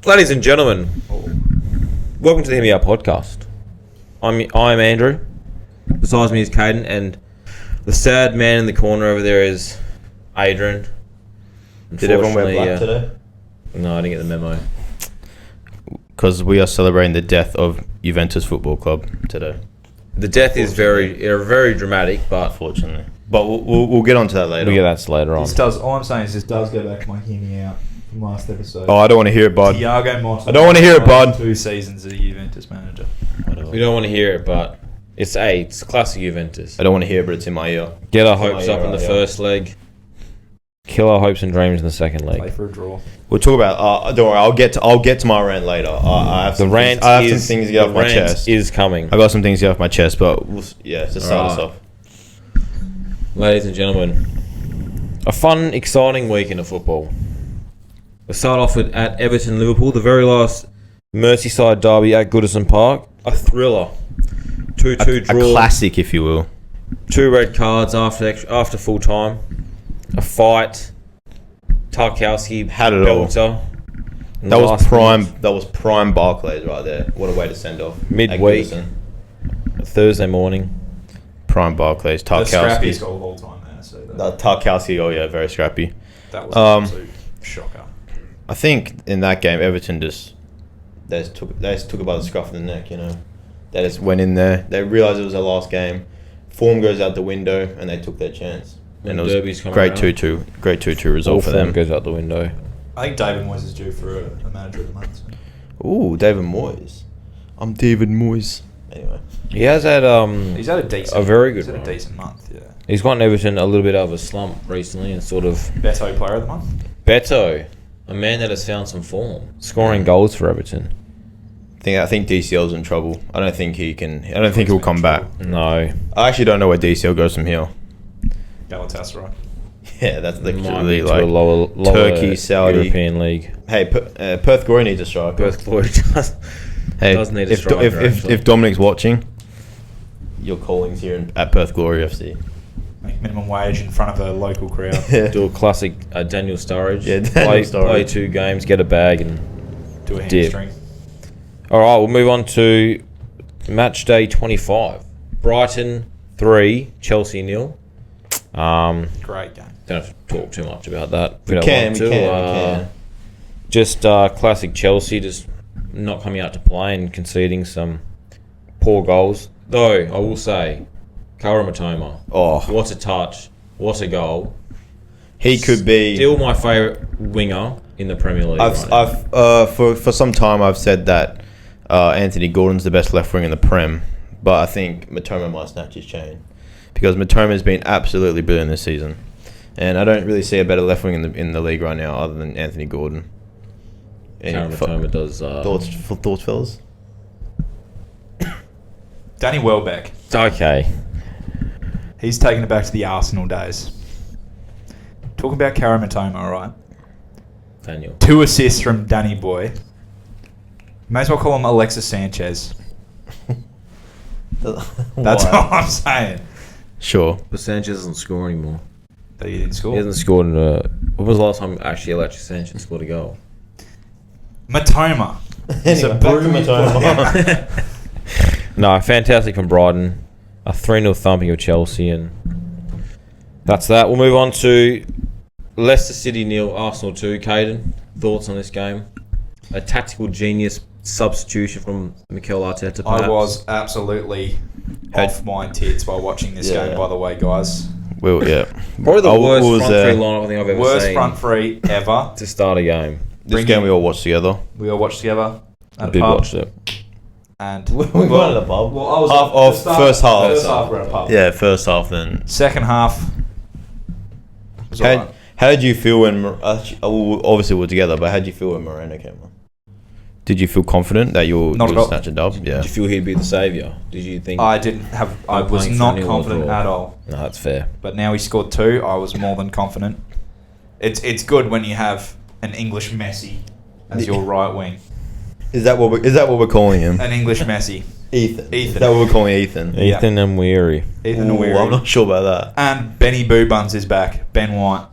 Ladies and gentlemen, welcome to the HearMeOut podcast. I'm Andrew. Besides me is Caden, and the sad man in the corner over there is Adrian. Did everyone wear black today? No, I didn't get the memo. Because we are celebrating the death of Juventus Football Club today. The death is very dramatic, but unfortunately. But we'll get onto that later. We'll get that later on. All I'm saying is this does go back to my hear me out from last episode. Oh, I don't want to hear it, bud. Thiago Motta. I don't want to hear it, bud. 2 seasons as a Juventus manager. We don't want to hear it, but it's classic Juventus. I don't want to hear it, but it's in my ear. Get our hopes up in the first leg. Kill our hopes and dreams in the second leg. Play for a draw. We'll talk about. Don't worry, I'll get to my rant later. I have some things to get off my chest. Is coming. I got some things to get off my chest, but to start us off. Ladies and gentlemen, a fun, exciting weekend of football. We'll start off at Everton Liverpool, the very last Merseyside derby at Goodison Park. A thriller. 2-2 draw. A classic, if you will. 2 red cards after full time. A fight. Tarkowski had it belter. all. That was prime Barclays right there. What a way to send off. Midweek. Thursday morning. Prime Barclays. Tarkowski. The scrappiest goal of all time there. So Tarkowski, very scrappy. That was an absolute shocker. I think in that game, Everton just took it by the scruff of the neck, you know. They just went in there. They realised it was their last game. Form goes out the window, and they took their chance. And it was great 2-2. Great 2-2 result for them. Goes out the window. I think David Moyes is due for a manager of the month. Ooh, David Moyes. I'm David Moyes. Anyway, he has had he's had a very good a decent month. Yeah, he's gotten Everton a little bit out of a slump recently, and sort of Beto player of the month. Beto, a man that has found some form, scoring goals for Everton. I think DCL's in trouble. I don't think he'll come back. No, I actually don't know where DCL goes from here. Galatasaray. Yeah, that's literally like a lower Turkey, Saudi, European league. Hey, Perth Glory needs a striker. Perth Glory does need a striker. If Dominic's watching, your callings here at Perth Glory FC. Make minimum wage in front of a local crowd. Do a classic Daniel Sturridge. Yeah, Daniel Sturridge. Play 2 games, get a bag, and do a hamstring. All right, we'll move on to match day 25. Brighton 3, Chelsea 0. Great game. Don't have to talk too much about that. We can. Just classic Chelsea, just not coming out to play and conceding some poor goals. Though, I will say, Kara Matoma. Oh. What a touch. What a goal. He could be... Still my favourite winger in the Premier League for some time I've said that Anthony Gordon's the best left wing in the Prem, but I think Matoma might snatch his chain. Because Matoma's been absolutely brilliant this season. And I don't really see a better left wing in the league right now other than Anthony Gordon. Matoma does... Thoughts, fellas? Danny Welbeck. Okay. He's taken it back to the Arsenal days. Talking about Kara Matoma, all right? Daniel. 2 assists from Danny Boy. May as well call him Alexis Sanchez. That's all I'm saying. Sure. But Sanchez doesn't score anymore. But he didn't score? He hasn't scored in a... When was the last time actually Alexis Sanchez scored a goal? Matoma. Anyway, Matoma. No, fantastic from Brighton. A 3-0 thumping of Chelsea, and that's that. We'll move on to Leicester City 0, Arsenal 2. Caden, thoughts on this game? A tactical genius substitution from Mikel Arteta, perhaps? I was absolutely off my tits while watching this game, by the way, guys. Well, yeah. Probably the worst front three lineup I think I've ever seen. Worst front three ever. To start a game. This game we all watched together. We all watched together. I did watch it. And we went to the pub. Well, I was half off first half. First half we're at a pub. Yeah, first half then. Second half. How did you feel when... obviously we're together, but how did you feel when Moreno came on? Did you feel confident that you'll snatch a dub? Yeah. Did you feel he'd be the saviour? Did you think... I was not confident at all. No, that's fair. But now he scored 2. I was more than confident. It's good when you have an English Messi as your right wing. Is that what we're calling him? An English Messi. Ethan. Is that what we're calling Ethan? Ethan Nwiri. Ethan Nwiri. I'm not sure about that. And Benny Boo Buns is back. Ben White.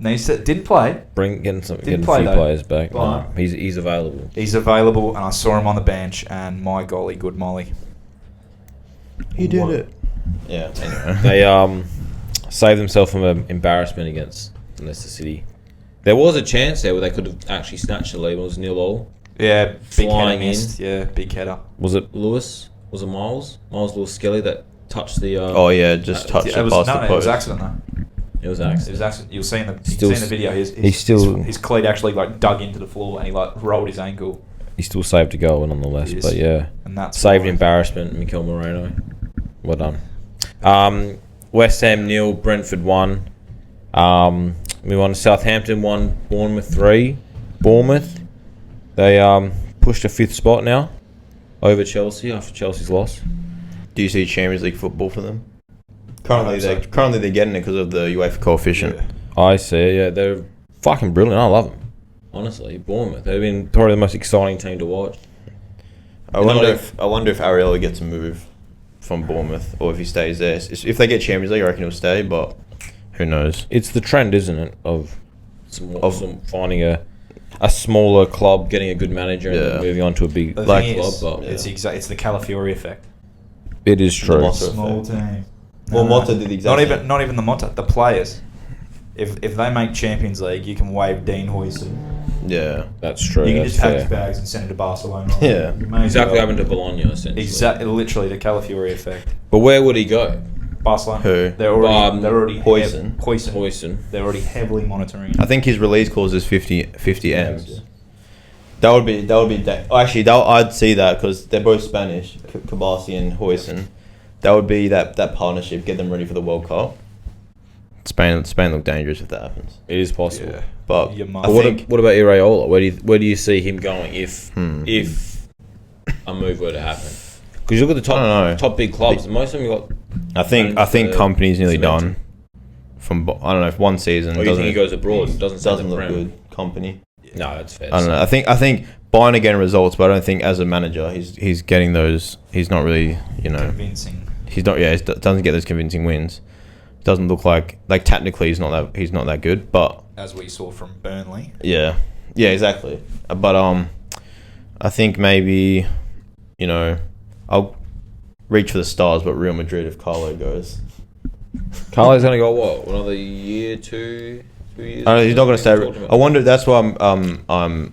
Didn't play. Getting a few play, though. players back. But- No, he's available. He's available, and I saw him on the bench, and my golly, good molly. He did What? it. Yeah. Anyway. They saved themselves from an embarrassment against Leicester City. There was a chance there where they could have actually snatched the lead. It was 0-0. Yeah, big Flying header missed. Yeah, big header. Was it Lewis? Was it Miles? Miles Lewis-Skelly that touched the... Oh yeah, just touched It it was past no, the it was post. accident though. It was It accident. was accident. You'll see in the Still- the video. His cleat actually like dug into the floor, and he like rolled his ankle, He still saved a goal nonetheless, Yes. but yeah. and that's Saved why- embarrassment, Mikel Moreno. Well done. West Ham 0, Brentford 1. Move on to Southampton 1, Bournemouth 3. Bournemouth, they pushed a 5th spot now over Chelsea after Chelsea's loss. Do you see Champions League football for them? I hope Currently they're getting it because of the UEFA coefficient. Yeah. I see, yeah, they're fucking brilliant. I love them. Honestly, Bournemouth, they've been probably the most exciting team to watch. I wonder if Ariella gets a move from Bournemouth or if he stays there. If they get Champions League, I reckon he'll stay, but who knows? It's the trend, isn't it, of finding a smaller club, getting a good manager, and then Yeah. moving on to a big The club. thing is, But it's it's the Calafiori effect. it is true. Motta Small effect. team. Well, Motta did the exact same. Not even the Motta. The players. If they make Champions League, you can waive Dean Hoyson. Yeah. That's true. You can That's just pack his fair. bags and send him to Barcelona. Yeah. You may as Exactly well. what happened to Bologna, essentially. Exactly, literally the Calafiori effect. But where would he go? Barcelona. Who? They're already Hoyson. Hoyson. They're already heavily monitoring. I think his release clause is 50 M's. Yeah. That would be actually I'd see that because they're both Spanish, Kabasi and Hoyson. That would be that partnership, get them ready for the World Cup. Spain look dangerous if that happens. It is possible. Yeah. But You must. I But what, think what about Iraola? Where do you see him going if a move were to happen? Because you look at the I don't know. top big clubs, most of them got. I think Fans, company's nearly cemented. done. I don't know if one season Or you think he goes abroad? doesn't look good. Company. No, that's fair. I don't know. I think Bayern are getting results, but I don't think as a manager he's getting those. He's not really Convincing. He's not. Yeah, he doesn't get those convincing wins. Doesn't look like technically he's not that good, but As we saw from Burnley. yeah, exactly. But I think maybe I'll reach for the stars, but Real Madrid if Carlo goes. Carlo's going to go what? Another year, 2 years? I know he's not going to Talking stay. about- I wonder. That's why I'm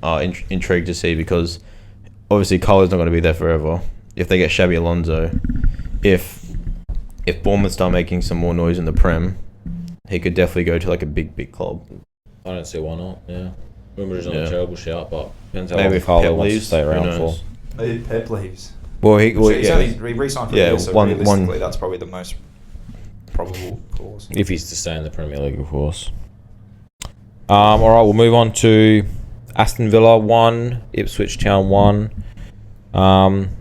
intrigued to see because obviously Carlo's not going to be there forever. If they get Xabi Alonso, if Bournemouth start making some more noise in the Prem, he could definitely go to like a big club. I don't see why not. Yeah, Real Madrid's not Yeah. a terrible shout, but depends how Maybe long if Carlo Pep wants to leaves, stay who around for. knows? Maybe Pep leaves. Well, he re-signed for a year, so one- realistically, that's probably the most probable cause. If he's to stay in the Premier League, of course. All right, we'll move on to Aston Villa 1, Ipswich Town 1.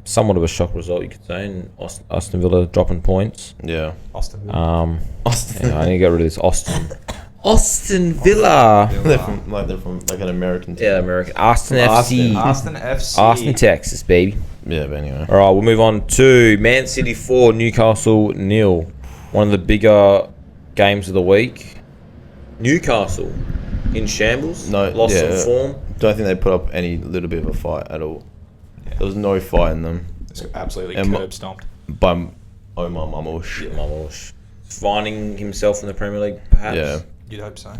Somewhat of a shock result, you could say, in Aston Villa dropping points. Yeah. Austin Villa. Yeah, I need to get rid of this Aston Villa. They're from like an American team. Yeah, American. Aston FC. Austin FC. Austin, Texas, baby. Yeah, but anyway. All right, we'll move on to Man City 4, Newcastle 0. One of the bigger games of the week. Newcastle in shambles. Lost some form. Don't think they put up any little bit of a fight at all. Yeah. There was no fight in them It's absolutely And curb stomped. by Omar Marmoush. Marmoush. Finding himself in the Premier League, perhaps. Yeah. You'd hope so.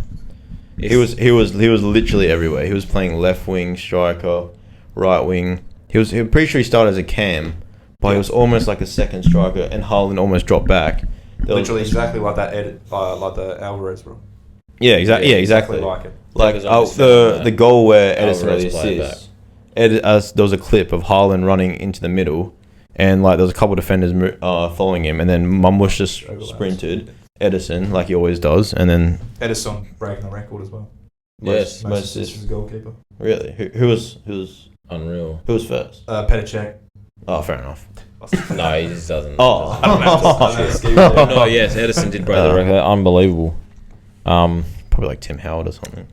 He was literally everywhere. He was playing left wing, striker, right wing. He was pretty sure he started as a cam, but he was almost like a second striker, and Haaland almost dropped back. Literally exactly like that like the Alvarez, bro. Yeah, exactly. Yeah, exactly. like it. Like Because I'm just the goal where Edison had the Alvarez played assist. There was a clip of Haaland running into the middle, and like there was a couple of defenders following him, and then Marmoush just Overlaps. sprinted Edison like he always does, and then Edison breaking the record as well. Yes. Most assists as a goalkeeper. really who was Unreal. first? Petacek. Oh, fair enough. No, he just doesn't. Oh. I don't know. No, yes, Edison did break the record. Unbelievable. Probably like Tim Howard or something.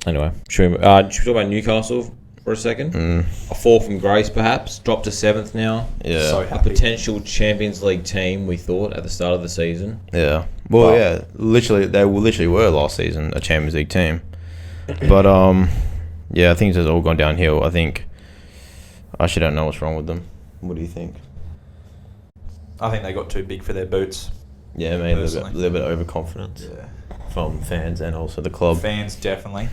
Anyway, should we talk about Newcastle for a second? A fall from grace, perhaps. Dropped to 7th now. Yeah. So A happy. potential Champions League team, we thought, at the start of the season. Yeah. Well, But- yeah, literally, they literally were last season a Champions League team. But yeah, I think it's all gone downhill. I think I actually don't know what's wrong with them. What do you think? I think they got too big for their boots. Yeah, maybe a Personally. little bit overconfidence Yeah. from fans and also the club. Fans, definitely.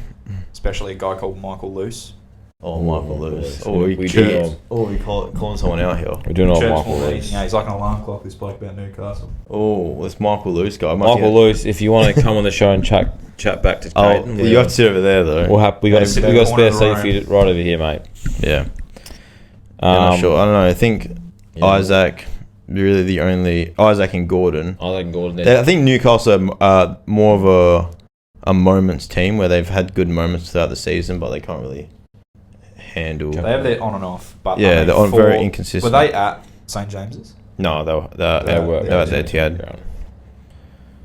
Especially a guy called Michael Luce. Oh, Michael Michael Lewis. Lewis. Oh, We do calling someone out here. We do know Church Michael Moore, Lewis. he's like an alarm clock who spoke about Newcastle. Oh, this Michael Lewis guy. Michael Lewis, if you want to come on the show and chat back to Oh, Caden, you have to sit over there though. we got sit a in the corner spare of the seat for room. you right over here, mate. Yeah. I'm not sure. I don't know. I think Yeah. Isaac, really the only Isaac and Gordon. Isaac and Gordon. I think Newcastle are more of a moments team where they've had good moments throughout the season, but they can't really handle. They have their on and off. But Yeah, I mean, they're on very inconsistent. Were they at St James's? No, they were at Etihad.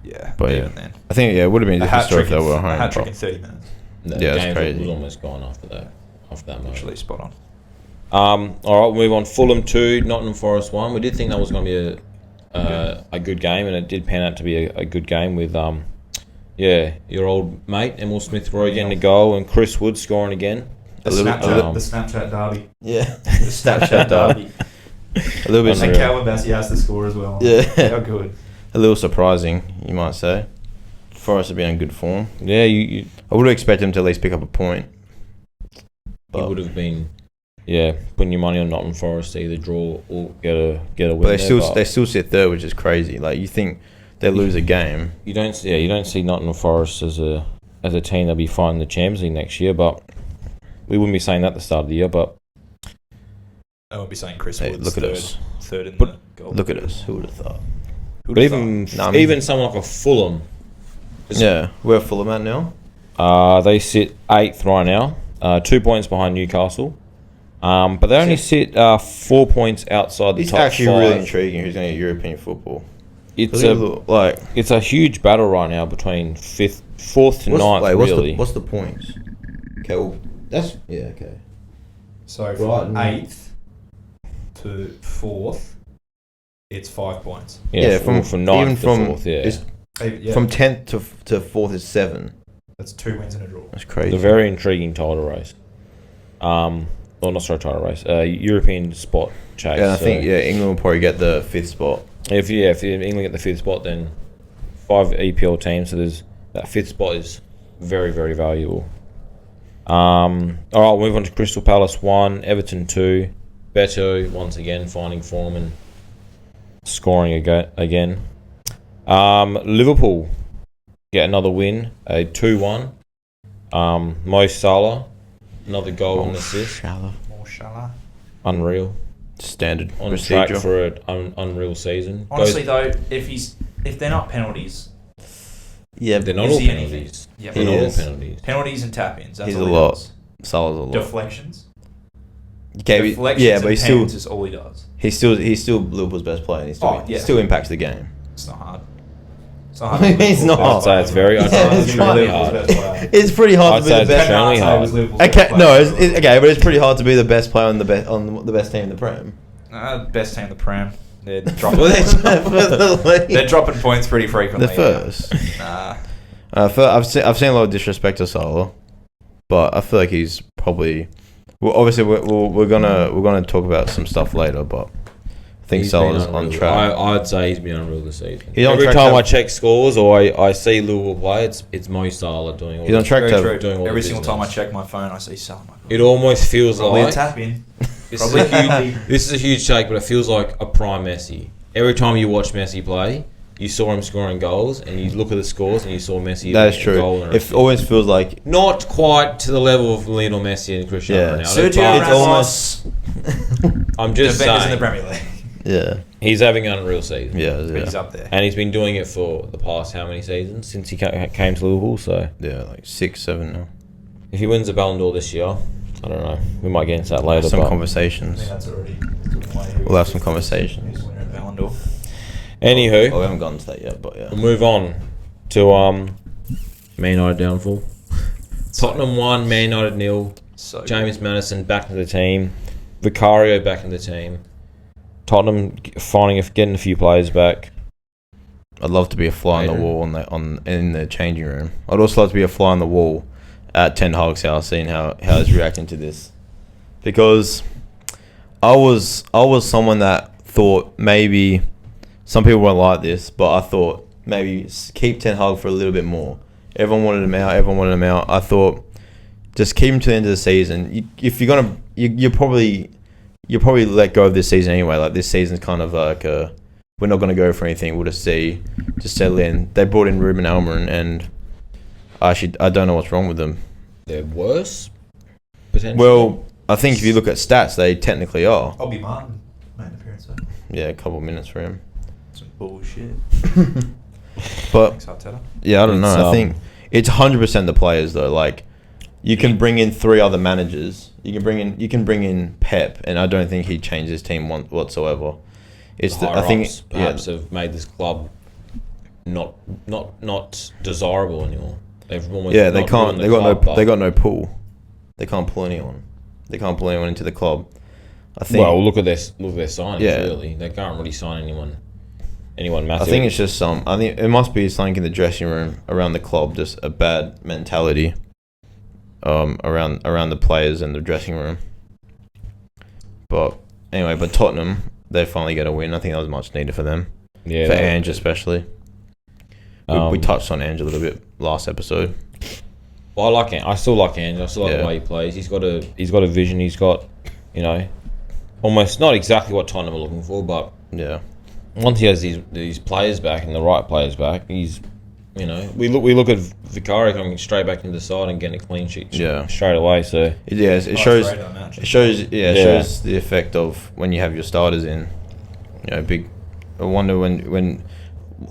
Yeah. But even yeah. then. I think it would have been a A different hat story trick if they were at a home. hat trick but- in 30 minutes. The Yeah, it's game crazy. was almost gone after that moment. Literally spot on. All right, we'll move on. Fulham 2, Nottingham Forest 1. We did think that was going to be a good game, and it did pan out to be a good game with your old mate Emil Smith-Roy getting a goal and Chris Wood scoring again. The Snapchat derby. Yeah, The Snapchat derby. a little bit. And Calvin Bassey has to score as well. Yeah. How good. A little surprising, you might say. Forest have been in good form. Yeah, you I would expect them to at least pick up a point. would have been putting your money on Nottingham Forest to either draw or get a win. But there, they still sit third, which is crazy. Like you think they lose a game. you don't see Nottingham Forest as a team that'll be fighting the Champions League next year, but we wouldn't be saying that at the start of the year, but I won't be saying Chris Hey, Wood's look at third, us. third in But the goal. Look at us. Who would have thought? but even Nah, I mean- even someone like a Fulham, Yeah, we're Fulham at now. they sit 8th right now, 2 points behind Newcastle. But they only sit 4 points outside the It's top actually 5. really intriguing who's going to get European football. It's Like it's a huge battle right now between 4th to 9th, really. what's the points? Okay, well, that's okay. So from 8th to 4th, it's 5 points. yeah, from 9th even to from 4th, yeah. it's Yeah, from 10th to 4th is 7. that's 2 wins and a draw. That's It's crazy. a very intriguing title race. Well, not sorry, title race. European spot chase. Yeah, I so think England will probably get the 5th spot. If England get the 5th spot, then 5 EPL teams. So there's that 5th spot is very, very valuable. All right, we'll move on to Crystal Palace 1, Everton 2. Beto once again finding form and scoring again. Liverpool get another win, a 2-1. Mo Salah, another goal and assist. Mashallah. Unreal. Standard On procedure. track for an unreal season. Honestly, though, if they're not penalties, Yeah, They're not Is all he anything? penalties. Yeah, They're He not all is. penalties. penalties and tap-ins. That's He's all a he lot. does. Salah's a lot. Deflections. Okay, Deflections yeah, and but he's pens is all he does. still Liverpool's best player. And he still impacts the game. It's not hard. It's I mean, it's not. I'd say it's very. I'd say Yeah, it's it's really fine. hard. It's pretty hard I'd to be say the it's best. extremely hard. Okay, no, okay, but it's pretty hard to be the best player on the best team in the Prem. Best team in the Prem. They're dropping, Well, they're they're dropping points pretty frequently. the first. Nah. I've seen a lot of disrespect to Salah, but I feel like he's probably. Well, obviously we're gonna talk about some stuff later, but I think He's been Salah's on unreal. track. I'd say he's been unreal this season. He's on Every track time to- I check scores or I see Liverpool play, it's Mo Salah doing all He's on this. track Very to. true. doing all Every the single time I business. check my phone, I see Salah. It almost feels Probably a like tap in. this is, a huge, this is a huge take, but it feels like a prime Messi. Every time you watch Messi play, you saw him scoring goals, and you look at the scores, and you saw Messi. That is a true. goal and a It assist. always feels like Not quite to the level of Lionel Messi and Cristiano Yeah. Ronaldo. Sergio but Ramos, I'm just defenders in saying, the Premier League. yeah, he's having an unreal season. He's yeah, up there. And he's been doing it for the past how many seasons since he came to Liverpool. So yeah, like 6, 7 now. if he wins the Ballon d'Or this year, I don't know. We might get into that later. Some but I conversations. think that's already. We'll have some conversations. Who's winner of Ballon d'Or? Anywho, Oh, we haven't gotten to that yet, but yeah. we'll move on to Man United downfall. Tottenham 1, Man United 0. So James Maddison back to the team. Vicario back in the team. Tottenham getting a few players back. I'd love to be a fly on the wall in the changing room. I'd also love to be a fly on the wall at Ten Hag's house, seeing how he's reacting to this, because I was someone that thought maybe some people won't like this, but I thought maybe keep Ten Hag for a little bit more. Everyone wanted him out. I thought just keep him to the end of the season. If you're gonna, you'll probably let go of this season anyway. Like, this season's kind of like we're not going to go for anything. We'll just settle in. They brought in Ruben Almiron, and I don't know what's wrong with them. They're worse, potentially. Well, I think if you look at stats, they technically are. Obi Martin made an appearance there. Yeah, a couple of minutes for him. Some bullshit. But Thanks, Arteta. yeah, I don't know. I think it's 100% the players though. Like, you can bring in 3 other managers. You can bring in Pep, and I don't think he'd change his team whatsoever. I think perhaps have made this club not desirable anymore. They can't. They got no pull. They can't pull anyone. They can't pull anyone into the club. I think. Well, look at their signings. Yeah. Really, they can't really sign anyone massive. I think it's just I think it must be something in the dressing room around the club, just a bad mentality. Around the players and the dressing room. But anyway, Tottenham, they finally get a win. I think that was much needed for them. Yeah, for Ange especially. We touched on Ange a little bit last episode. Well, I still like Ange. I still like the way he plays. He's got a vision. He's got, almost not exactly what Tottenham are looking for, but yeah, once he has these players back and the right players back, he's. We look at Vicario coming straight back into the side and getting a clean sheet straight away. So it shows the effect of when you have your starters in. I wonder when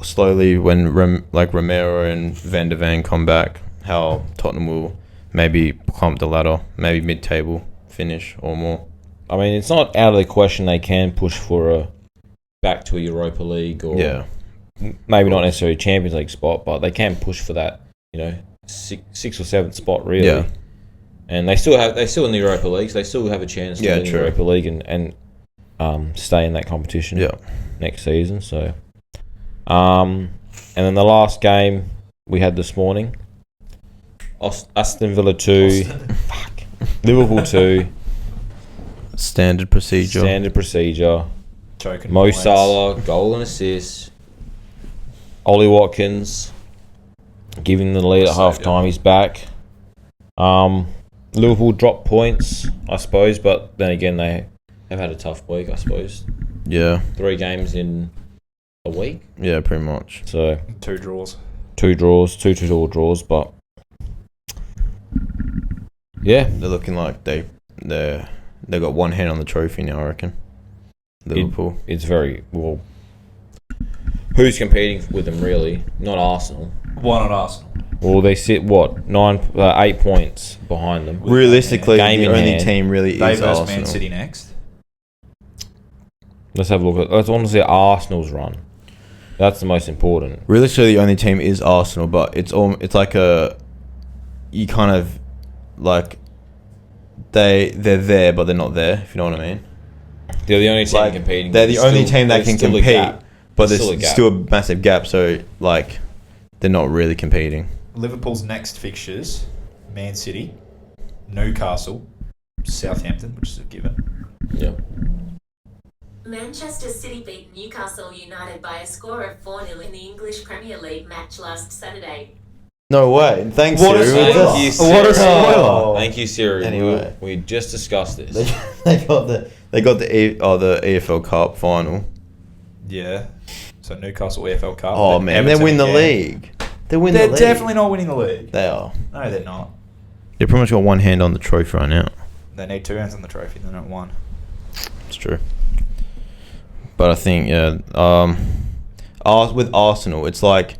slowly when Romero and Van der Ven come back, how Tottenham will maybe climb the ladder, maybe mid-table finish or more. I mean, it's not out of the question they can push for back to a Europa League or maybe not necessarily Champions League spot, but they can push for that, 6th or 7th spot really. Yeah. And they still in the Europa League, so they still have a chance to win the Europa League and stay in that competition next season. So, and then the last game we had this morning, Aston Villa 2, Liverpool 2. Standard procedure. Mo Salah, goal and assist. Ollie Watkins giving the lead at half time. He's back. Liverpool dropped points, I suppose, but then again they have had a tough week, I suppose. Yeah. 3 games in a week. Yeah, pretty much. So 2 draws. 2 draws, but yeah, they're looking like they got one hand on the trophy now, I reckon. Liverpool. It's very well. Who's competing with them really? Not Arsenal. Why not Arsenal? Well, they sit 8 points behind them. Realistically, the only team really is Arsenal. Man City next. Let's have a look at. Let's want to see Arsenal's run. That's the most important. Realistically, the only team is Arsenal, but it's like you kind of like they're there, but they're not there. If you know what I mean. They're the only team competing. They're the only team that can compete. But there's still a massive gap, so they're not really competing. Liverpool's next fixtures: Man City, Newcastle, Southampton, which is a given. Yeah. Manchester City beat Newcastle United by a score of 4-0 in the English Premier League match last Saturday. No way! Thanks, Siri. What a spoiler! Thank you, Siri. Anyway, we just discussed this. They got the EFL Cup final. Yeah. So Newcastle EFL Cup. Oh man, they win the league. They're definitely not winning the league. They are. No, they're not. They've pretty much got one hand on the trophy right now. They need 2 hands on the trophy. They're not one. It's true. But I think with Arsenal, it's like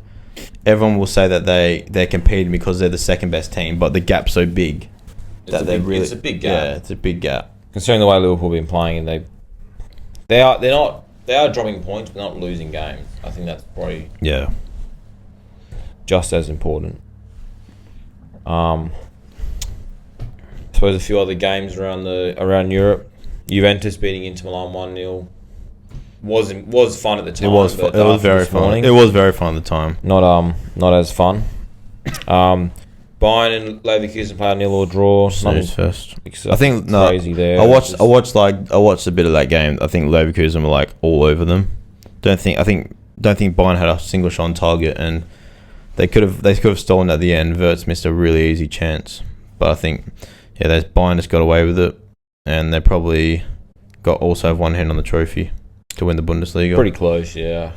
everyone will say that they're competing because they're the second best team, but the gap's so big it's a big gap. Yeah, it's a big gap. Considering the way Liverpool have been playing, and they are dropping points, but not losing games. I think that's probably just as important. I suppose a few other games around Europe. Juventus beating Inter Milan 1-0. was fun at the time. It was. But It was after very this fun. morning, It was very fun at the time. not as fun. Bayern and Leverkusen played a 0 or draw. Snooze fest. I think crazy there. I watched a bit of that game. I think Leverkusen were like all over them. Don't think Bayern had a single shot on target, and they could have stolen at the end. Wirtz missed a really easy chance, but I think Bayern just got away with it, and they probably also have one hand on the trophy to win the Bundesliga. Pretty close, yeah.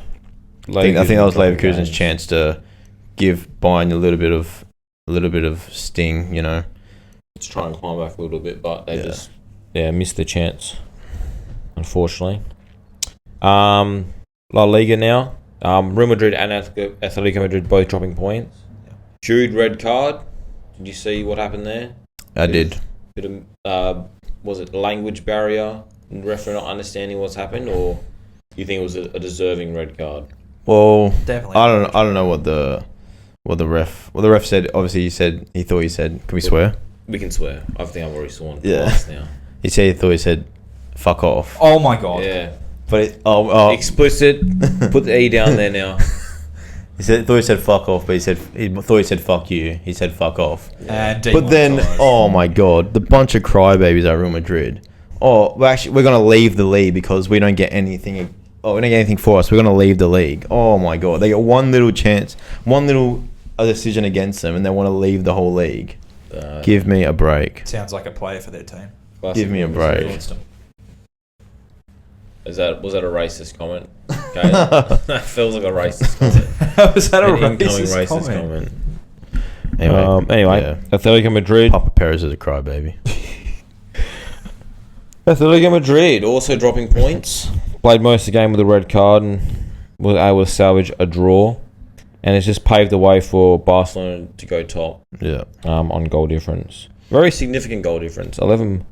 I think that was Leverkusen's chance to give Bayern a little bit of sting, you know. Let's try and climb back a little bit, but they just missed the chance, unfortunately. La Liga now. Real Madrid and Atletico Madrid both dropping points. Jude, red card. Did you see what happened there? I did. Bit of, was it language barrier? Referee not understanding what's happened, or you think it was a deserving red card? Well, Definitely. I don't know what the ref said. Obviously, he thought he said. Can we swear? We can swear. I think I've already sworn Yeah. twice now. He thought he said, "Fuck off." Oh my god. Yeah. But Explicit. Put the E down there now. thought he said "fuck off," but he thought he said "fuck you." He said "fuck off." And But then, oh my god, the bunch of crybabies at Real Madrid. Oh, we're gonna leave the league because we don't get anything. Oh, we don't get anything for us. We're gonna leave the league. Oh my god, they get one little chance, one little decision against them, and they want to leave the whole league. Give me a break. sounds like a player for their team. Give me a break. Was that a racist comment? Okay. That feels like a racist comment. Was that An incoming racist comment. Anyway, yeah. Atletico Madrid. Papa Perez is a crybaby. Atletico Madrid also dropping points. Played most of the game with a red card and was able to salvage a draw. And it's just paved the way for Barcelona to go top. Yeah. On goal difference. Very significant goal difference. 11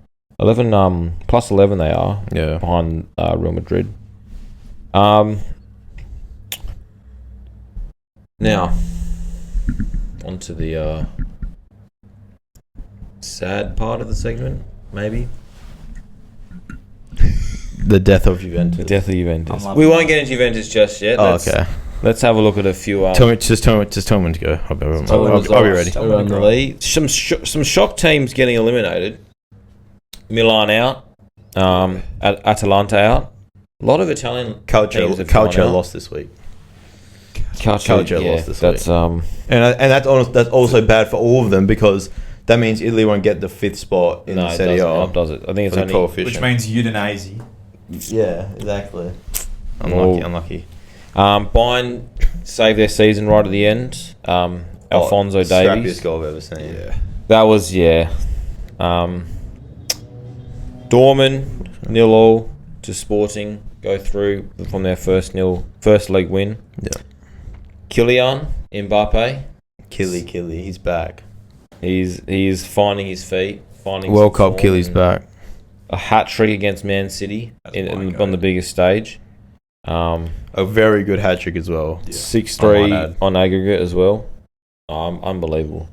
plus 11 they are. Yeah. Behind Real Madrid. Now, onto the sad part of the segment, maybe. The death of Juventus. The death of Juventus. I'm We won't get into Juventus just yet. Oh, okay. Let's have a look at a few. Just tell me when to go. I'll be ready. Around the league. Some shock teams getting eliminated. Milan out. Atalanta out. A lot of Italian teams have gone Calcio out. lost this week. Calcio lost this that's week. And that's also bad for all of them because that means Italy won't get the 5th spot in the Serie A. does it? I think it's for the only coefficient. Which means Udinese. Yeah, exactly. Well, Unlucky. Bayern saved their season right at the end. Alphonso Davies. Scrappiest goal I've ever seen. Yeah. That was Dortmund 0-0 to Sporting, go through from their first league win. Yeah. Kylian Mbappe, Killy, he's back. he's finding his feet, finding World some Cup form, Killy's and back. A hat trick against Man City on the biggest stage. A very good hat trick as well. 6-3 on aggregate as well. Unbelievable.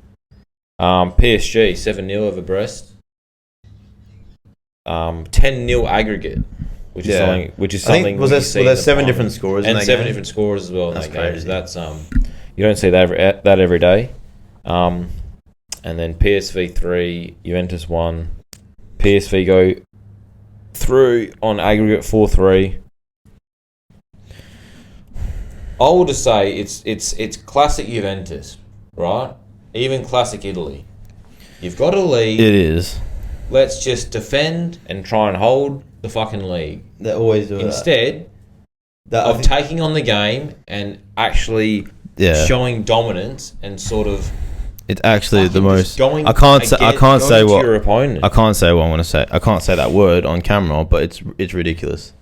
PSG 7-0 over Brest. 10-0 aggregate, which is something. I think was there 7 different scorers in and that 7 game? different scorers as well in That's that game. crazy. So that's you don't see that every day. And then PSV 3, Juventus 1. PSV go through on aggregate 4-3. I would just say it's classic Juventus, right? Even classic Italy. You've got a league. It is. Let's just defend and try and hold the fucking league. They always do Instead of taking on the game and actually showing dominance and sort of it's actually the most. Going I can't say what your opponent. I can't say what I want to say. I can't say that word on camera, but it's ridiculous.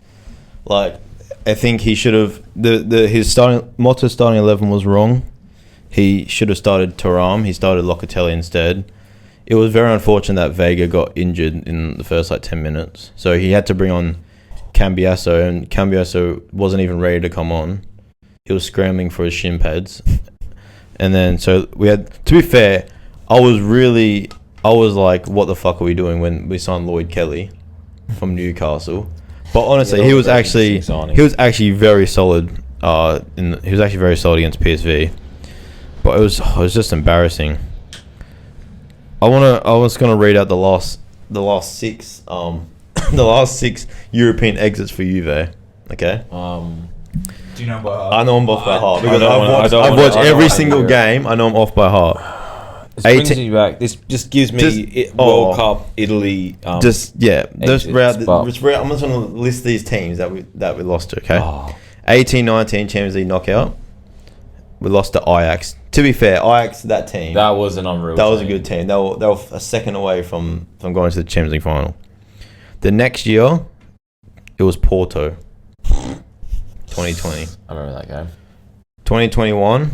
Like I think he should have his starting 11 was wrong. He should have started Thuram. He started Locatelli instead. It was very unfortunate that Vega got injured in the first 10 minutes. So he had to bring on Cambiasso, and Cambiasso wasn't even ready to come on. He was scrambling for his shin pads. And then, so we had, to be fair, I was like, what the fuck are we doing when we signed Lloyd Kelly from Newcastle? But honestly, Yeah, he was very actually interesting signing. he was actually very solid. He was actually very solid against PSV. But it was just embarrassing. I was gonna read out the last six the last 6 European exits for Juve. Okay. Do you know what? I know them off by heart because I don't I've wanna- watched I don't every wanna single hear it. game. I know them off by heart. This brings 18 me back. This just gives me Just- World Cup Italy. I'm exits, just but- I'm just gonna list these teams that we lost to. Okay. Oh. 18-19 Champions League knockout. We lost to Ajax. To be fair, Ajax, that team, That was an unreal. that was a team. good team. They were a second away from going to the Champions League final. The next year, it was Porto. 2020. I remember that game. 2021,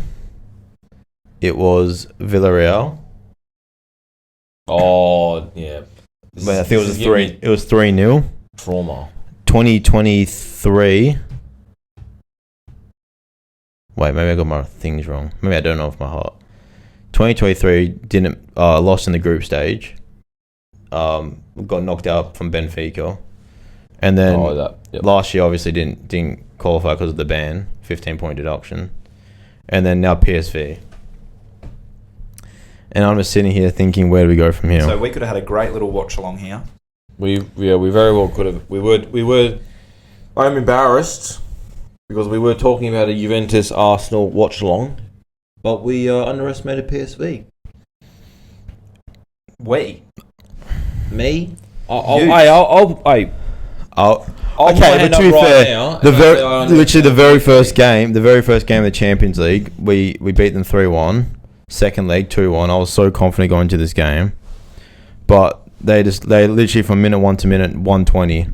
it was Villarreal. Oh yeah. But I think it was 3-0. Trauma. 2023. Wait, maybe I got my things wrong. Maybe I don't know off my heart. 2023 didn't lost in the group stage. Got knocked out from Benfica, and then last year obviously didn't qualify because of the ban, 15-point deduction, and then now PSV. And I'm just sitting here thinking, where do we go from here? So we could have had a great little watch along here. We very well could have. We were. I'm embarrassed because we were talking about a Juventus Arsenal watch along, but we underestimated PSV. Me? I'll put my Okay, hand but to be up right fair, now, literally the very first game of the Champions League, we beat them 3-1. Second leg 2-1. I was so confident going into this game, but they literally from minute 1 to minute 120,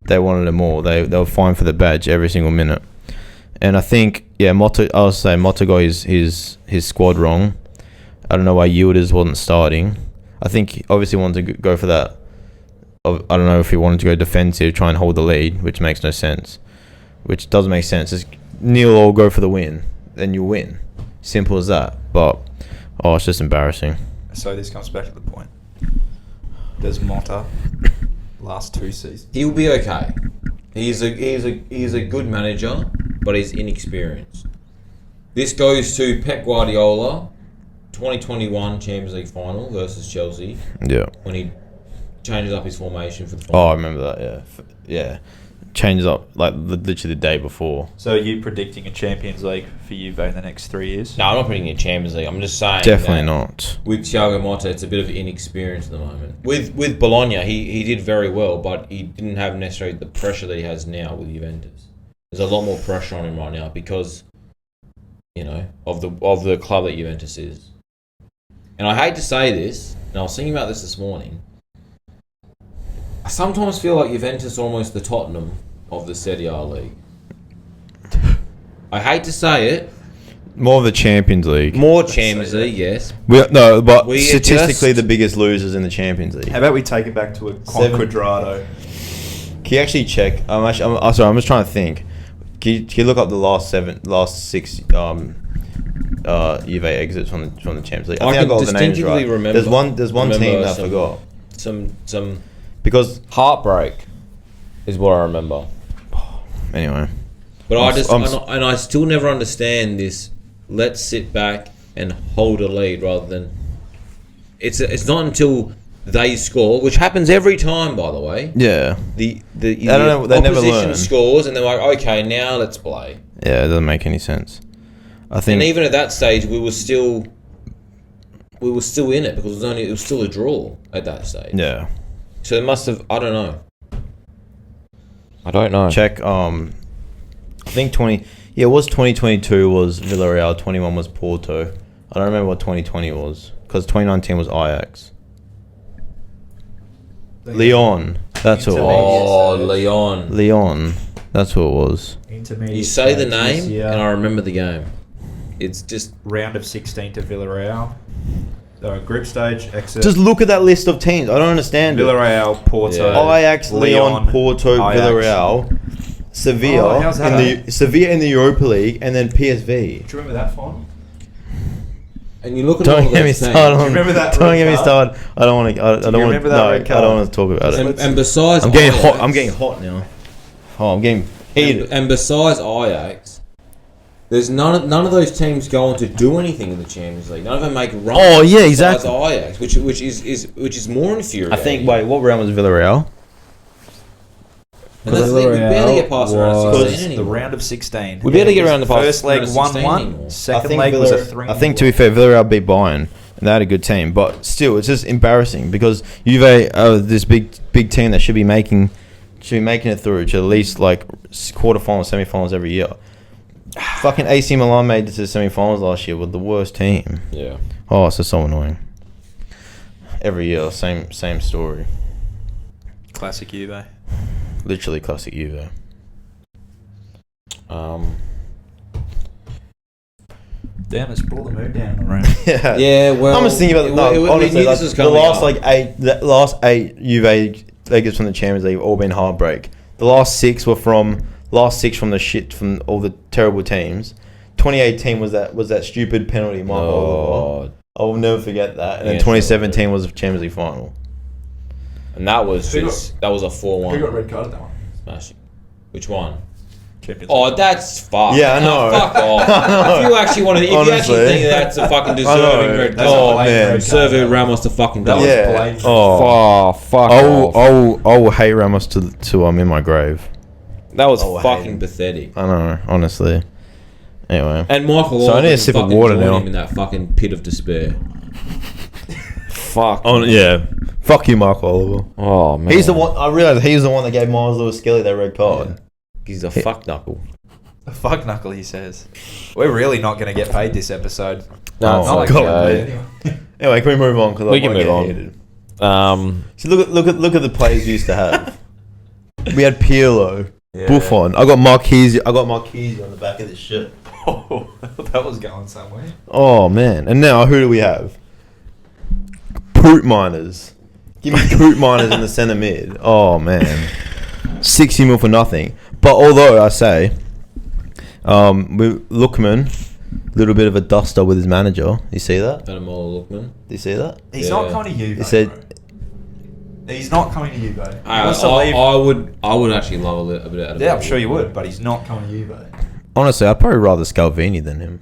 they wanted it more. They were fine for the badge every single minute, and I think Motta got his squad wrong. I don't know why Yildiz wasn't starting. I think he obviously wanted to go for that. I don't know if he wanted to go defensive, try and hold the lead, which makes no sense. Which doesn't make sense. Just kneel or go for the win, then you win. Simple as that. But it's just embarrassing. So this comes back to the point. Does Motta last 2 seasons? He'll be okay. He's a good manager, but he's inexperienced. This goes to Pep Guardiola, 2021 Champions League final versus Chelsea. Yeah. When he changes up his formation for the final. Oh, I remember that. Yeah. Changes up like literally the day before. So are you predicting a Champions League for Juve in the next 3 years? No, I'm not predicting a Champions League. I'm just saying. Definitely not. With Thiago Motta, it's a bit of inexperience at the moment. With Bologna, he did very well, but he didn't have necessarily the pressure that he has now with Juventus. There's a lot more pressure on him right now because, of the club that Juventus is. And I hate to say this, and I was thinking about this morning. I sometimes feel like Juventus are almost the Tottenham of the Serie A league. I hate to say it. More of the Champions League. More Champions League, yes. But We statistically adjust- the biggest losers in the Champions League. How about we take it back to a quadrado? Can you actually check? I'm sorry. I'm just trying to think. Can you look up the last 6 Juve exits from the Champions League? I think I got the names right. remember. There's one team that I forgot. Some Because heartbreak is what I remember. anyway, But I still never understand this. Let's sit back and hold a lead rather than. It's not until they score, which happens every time, by the way. yeah, The I don't know, they never opposition learn. scores and they're like, okay, now let's play. yeah, it doesn't make any sense. I think And even at that stage, we were still in it because it was still a draw at that stage. yeah. So it must have. I don't know. Check. I think 20. Yeah, it was 2022 was Villarreal. 21 was Porto. I don't remember what 2020 was because 2019 was Ajax. Leon. That's who it was. Oh, Leon. Leon. That's who it was. Intermediate You say the stage this name, year. and I remember the game. It's just Round of 16 to Villarreal. Group stage, exit. Just look at that list of teams. I don't understand it. Villarreal, Porto, Yeah. Ajax, Leon, Porto, Ajax. Villarreal, Sevilla, how's that? Sevilla in the Europa League, and then PSV. Do you remember that final? and you look at all Don't those get me teams. started on. remember that Don't red get me card? started. I don't want to. I don't want remember to. that No, red I card? don't want to talk about it. And besides, I'm getting Ajax, hot. I'm getting hot now. Oh, I'm getting heated. And besides Ajax, there's none of those teams go on to do anything in the Champions League. None of them make runs. Oh, yeah, besides exactly. Ajax, which is more infuriating. I think. Wait, what round was Villarreal? And that's the thing, we barely get past round of 16 The anymore. round of 16. We barely get around the First leg round of 16 1-1. anymore. Second leg was a 3. I think, to be fair, Villarreal beat Bayern, and they had a good team. But still, it's just embarrassing because Juve are this big team that should be making it through to at least like quarterfinals, semi-finals every year. Fucking AC Milan made it to the semi-finals last year with the worst team. Yeah. Oh, it's just so annoying. Every year, same story. Classic Juve. Literally classic Juve. Damn, it's brought the mood down in the room. Yeah. Yeah, well, I'm just thinking about honestly, knew like, this was the coming last up. eight Juve leggers from the Champions League have all been heartbreak. The last six from all the terrible teams. 2018 was that stupid penalty, Michael Oliver. I will never forget that. And then 2017 was the Champions League final. And that was a 4-1. Who got red carded that one? Smashing. Which one? Champions Oh, League. that's fucked. Yeah, I know. Fuck off. I know. If you actually want to, if you Honestly. actually think that's a fucking I deserving know. red That's card, a blatant red card. Sergio Ramos to fucking That die. was Yeah. blatant. Oh, fuck I will hate Ramos to in my grave. That was Oh, I hate fucking him. pathetic. I know, honestly. Anyway. And Michael So I need a Oliver sip of fucking water joined now. him in that fucking pit of despair. Fuck. Oh yeah. Fuck you, Mark Oliver. Oh man. He's the one. I realised he's the one that gave Miles Lewis Skelly that red card. He's a fuck knuckle. A fuck knuckle, he says. We're really not going to get paid this episode. No, Oh, it's God, okay. Anyway. Anyway, can we move on? Because We can move on. See, look at the players we used to have. We had Pirlo, Yeah. Buffon. I got Marquise on the back of this shirt. Oh, that was going somewhere. Oh man! And now who do we have? Poot Miners. Give me Poot Miners in the centre mid. Oh man, 60 mil for nothing. But although I say, Lookman, little bit of a duster with his manager. You see that? Ademola Lookman. Do you see that? He's Yeah. not coming to Juve. He said- bro. He's not coming to Juve. He I wants to leave. would actually love a bit of Yeah, I'm sure you would, but he's not coming to Juve. Honestly, I'd probably rather Scalvini than him.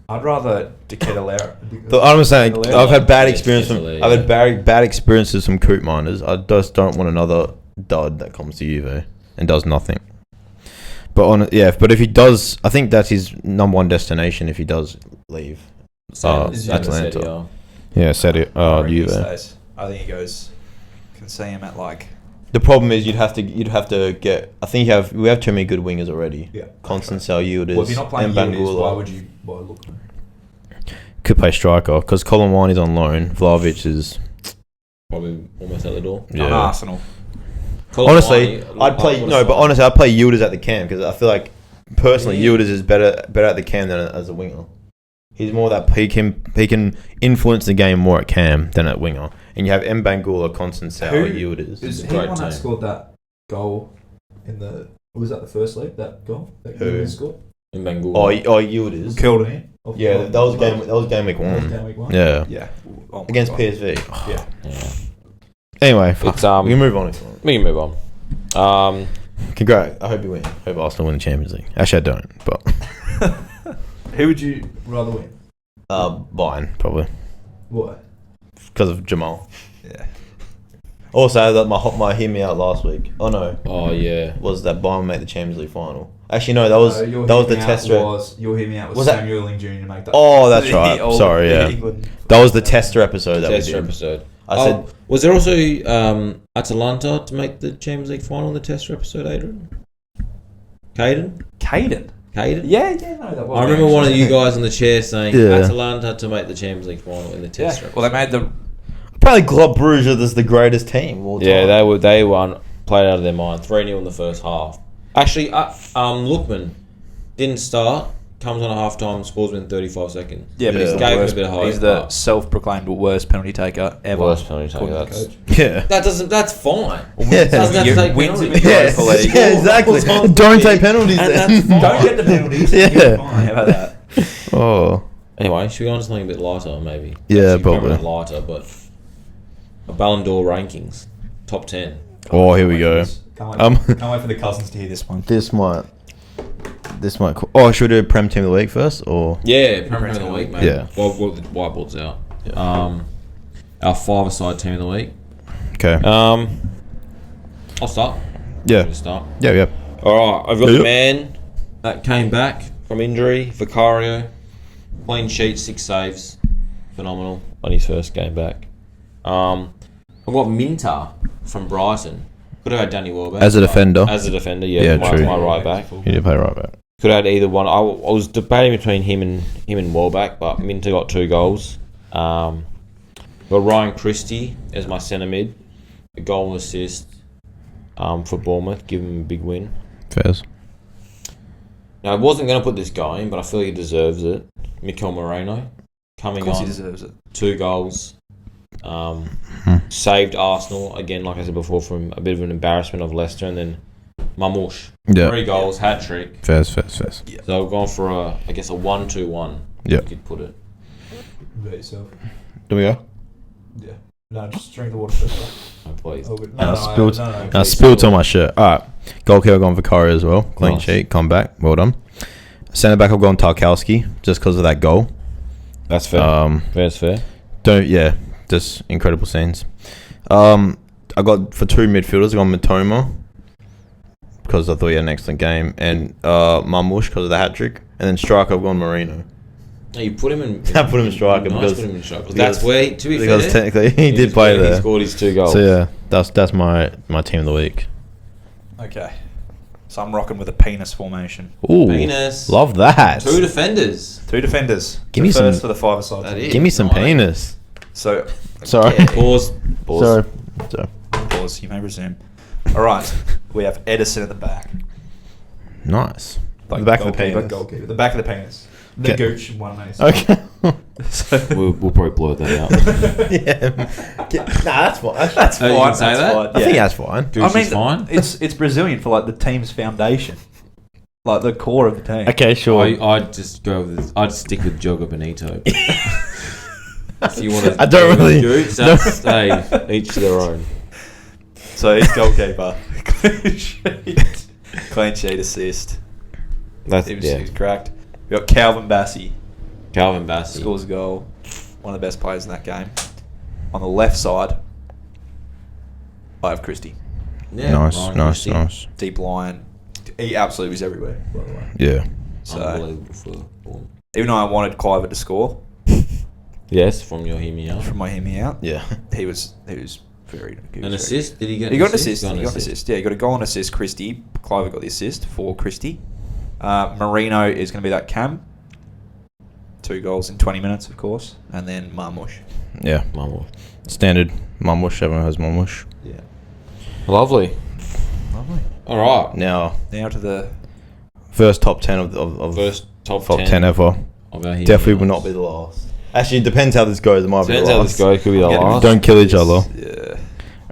I'd rather De Ketelaere. But I'm saying Ketelaere. I've had bad Yeah, experience from Ketelaere, I've had bad experiences from Coot Miners. I just don't want another dud that comes to Juve and does nothing. But but if he does, I think that's his number one destination. If he does leave, Atlanta. Yeah, said it. I reckon he Juve. stays. I think he goes. Can see him at like. The problem is you'd have to get. I think we have too many good wingers already. Yeah. Constant Yildiz. Well, if you're not playing and Yildiz, Bangula. why would you? Why look? Could play striker because Colin Wine is on loan. Vlahovic is. Probably almost out the door. Yeah. On Arsenal. Honestly, I'd play I'd play Yildiz at the cam because I feel like personally Yildiz is better at the cam than as a winger. He's more that he can influence the game more at cam than at winger. And you have Mbangula, Constant Yildiz. Is he Great the one that team. scored that goal in the? Was that the first leg? That goal that Who? Yildiz scored? In Bangor. Oh, Yildiz. Killed me. Yeah, that was game week one. Yeah, Yeah. Oh my against God. PSV. Yeah. Yeah. Anyway, It's, we can move on. If you want. We can move on. Congrats. I hope you win. I hope Arsenal win the Champions League. Actually, I don't, but Who would you rather win? Bayern probably Why? because of Jamal. Yeah. Also, that my hear me out last week. Oh no, Oh yeah. was that Bayern make the Champions League final? Actually, no, that was the test. You'll hear me out. Was that- Samuel Ling Jr. to make that? Oh, that's right. The old Sorry, yeah. England. That was the tester episode that Test we did. episode. I said, was there also Atalanta to make the Champions League final in the test episode, Adrian? Caden? Caden. Yeah, no, that was. I remember one of you guys on the chair saying Yeah. Atalanta to make the Champions League final in the Yeah. test episode. Well, they made the. probably Club Brugge is the greatest team of all time. Yeah, they won, played out of their mind. 3-0 in the first half. Actually, Lookman didn't start. Comes on a half time, scores within 35 seconds. Yeah, but Yeah. he's the Gave him a worst. bit of hype, He's the but- self-proclaimed worst penalty taker ever. Worst penalty taker, according to the that's- coach. Yeah. That's fine. Yeah. Doesn't have to take Wins penalties. him in Yeah, Europa League. yeah, exactly. Don't take penalties And then. that's fine. Don't get the penalties. Yeah. You're fine. How about that? Oh. Anyway, should we go on to something a bit lighter, maybe? Yeah, Actually, probably. not lighter, but a Ballon d'Or rankings, top 10. Oh, here we go. Can't wait for the cousins to hear this one. This might. Oh, should we do Prem Team of the Week first, or? Yeah, Premier of the Week, mate. Yeah. Well, the whiteboard's out. Our five-a-side team of the week. Okay. I'll start. Yeah. Just start. Yeah. All right, I've got Yep. the man that came back from injury, Vicario. Clean sheet, 6 saves. Phenomenal on his first game back. I've got Minter from Brighton. Could have had Danny Welbeck. As a defender. As a defender, yeah. Yeah, my true. right back. He did play right back. Could have had either one. I was debating between him and Welbeck, but Minter got 2 goals. Got Ryan Christie as my centre mid. A goal and assist for Bournemouth. Give him a big win. Fairs. Now, I wasn't going to put this guy in, but I feel like he deserves it. Mikel Moreno. Coming Of course on. he deserves it. 2 goals. Saved Arsenal, again, like I said before, from a bit of an embarrassment of Leicester. And then Marmoush. Yeah. 3 goals, hat-trick. Fairs. So I've gone for, a 1-2-1. Yeah. You could put it. Bet yourself. Do we go? Yeah. No, just drink the water first. Oh, please. Oh, good. I No, spilled on my shirt. Alright. Goalkeeper, I've gone Vicario as well. Clean Nice. sheet. Come back. Well done. Centre back, I've gone Tarkowski just because of that goal. That's fair. Fair's fair. Just incredible scenes. I got for 2 midfielders, I got Matoma because I thought he had an excellent game, and Marmoush because of the hat trick, and then striker, I've gone Marino. No, you put him in. I put him in striker nice, because put him in striker. That's where, to be because fair, technically he did play He there. scored his 2 goals. So yeah, that's my team of the week. Okay. So I'm rocking with a penis formation. Ooh, Penis. love that. 2 defenders. 2 defenders. Give me first some- for the 5-a-side. That team. is. Give me some Nice. penis. So, Sorry. Yeah. Pause. Sorry. pause. You may resume. All right. We have Edison at the back. Nice. Like the back of the goalkeeper, penis. Goalkeeper. The back of the penis. The Okay. gooch and 1 ace. Okay. We'll probably blur that out. Yeah. Nah, that's fine. That's Oh, you fine. can say That's that? fine. I think that's fine. Gooch is fine. it's Brazilian for like the team's foundation, like the core of the team. Okay, sure. I'd just go with. I'd stick with Joga Benito. If you want to, I don't really- Gooch, that's, hey, each to their own. So he's goalkeeper. Clean sheet assist. That's He was cracked. We got Calvin Bassey. Calvin Bassey. Scores a goal. One of the best players in that game. On the left side, I have Christie. Yeah, nice. Ryan Christie. Deep line. He absolutely was everywhere, by the way. Yeah. So, Unbelievable for Bournemouth. even though I wanted Cliver to score, Yes, from your Hear Me Out. from my hear me out, Yeah. he was very good. An assist? Did he get? He got an assist. Got He got an assist. Yeah, he got a goal and assist. Christie. Cliver got the assist for Christie. Marino is going to be that cam. 2 goals in 20 minutes, of course. And then Marmoush. Yeah. Marmoush. Standard Marmoush. Everyone has Marmoush. Yeah. Lovely. Lovely. All right. Now, Now to the... first top 10 of First top 10 ever. of our Hear Definitely Me will Outs. not be the last. Actually, it depends how this goes. It might Depends be the how last. this goes. Could be the Yeah. last. Don't kill each other. Yeah.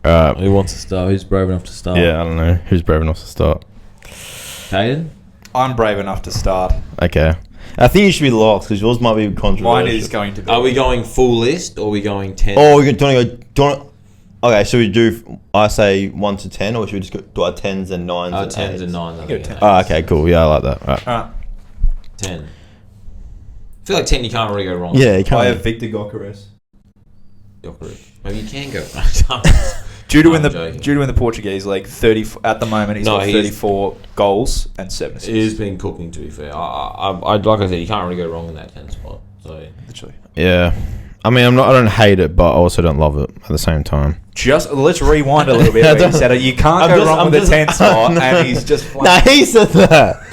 Alright. Who wants to start? Who's brave enough to start? Yeah, I don't know. Who's brave enough to start? Caden? I'm brave enough to start. Okay. I think you should be last because yours might be controversial. Mine is going to be... Are we going full list or are we going 10? Oh, do you want to go... Okay, so we do... I say 1 to 10 or should we just do our 10s and 9s and 10s 8s? and 9s. I Go think. 10. Oh, okay, cool. Yeah, I like that. Right. Alright. 10. I feel like 10 you can't really go wrong. Yeah, you can't... I have Victor Gokares. You're correct. Maybe you can go. Due to win I'm joking. the Portuguese league, 30 at the moment he's got he's- 34 goals and 7 assists. It has been cooking, to be fair. Like I said, you can't really go wrong in that 10 spot. So Literally. Yeah. I mean, I don't hate it, but I also don't love it at the same time. Just let's rewind a little bit. Where you said it. You can't I'm go just- wrong I'm with the just- 10 spot, no. and he's just. Nah, he said that.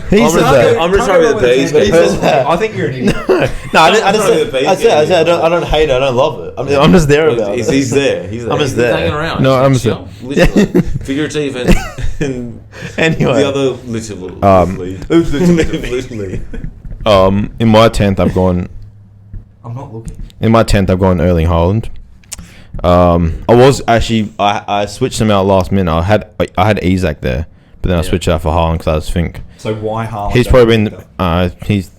He said that. I'm just trying to be the bees, but he said that. I think you're an idiot. No, I just said I don't hate it. I don't love it. I'm just there about it. He's there. He's there. I'm just He's there. hanging around. No, I'm He's just chill. Literally. Figurative and Anyway. the other literally. Literally. In my 10th, I've gone. I'm not looking. In my 10th, I've gone Erling Haaland. I was actually I switched him out last minute. I had Isak there, but then I switched out for Haaland because I just think So why Haaland? he's probably been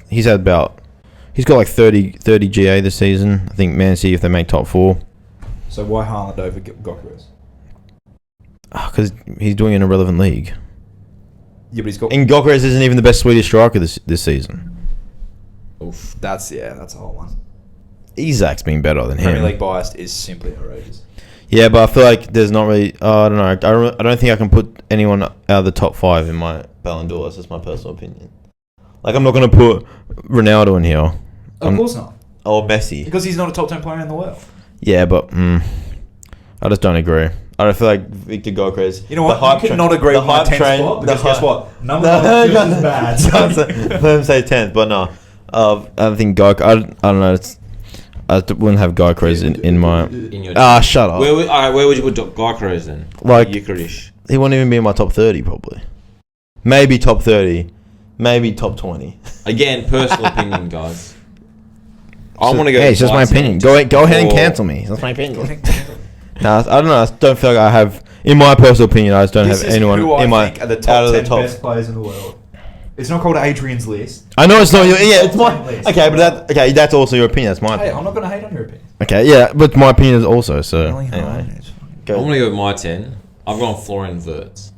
he's had about he's got like 30 GA this season. I think Man City if they make top 4. So why Haaland over Gokares? Because he's doing it in a relevant league. Yeah, but he's got. And Gyökeres isn't even the best Swedish striker this season. Oof, that's a whole one. Isak's been better than Premier him. League biased is simply outrageous. Yeah, but I feel like there's not really. I don't know. I don't think I can put anyone out of the top 5 in my Ballon d'Or. That's just my personal opinion. Like, I'm not going to put Ronaldo in here. Of course not. Or Messi. Because he's not a top 10 player in the world. Yeah, but I just don't agree. I don't feel like Victor Gyökeres. You know what? You cannot agree with my 10th spot because guess what? Number 9 is bad. Let him say 10th, but no. I think Gyökeres. I don't know. I wouldn't have Gyökeres in my. In your Shut up. Where would you put Gyökeres then? Like, Gyökeres. He wouldn't even be in my top 30 probably. Maybe top 30. Maybe top 20. Again, personal opinion, guys. I want to go. Hey, it's just my opinion. Go ahead and cancel me. That's my opinion. No, I don't know. I don't feel like I have. In my personal opinion, I just don't have anyone who I in my think are the out top of 10 the top. best players in the world. It's not called Adrian's list. I know it's not your. Yeah, it's Top 10 my. list. Okay, but that's also your opinion. That's my Hey, opinion. I'm not going to hate on your opinion. Okay, yeah, but my opinion is also so. Really hard. Anyway, I'm go. going to go with my 10. I've gone Florian Wirtz.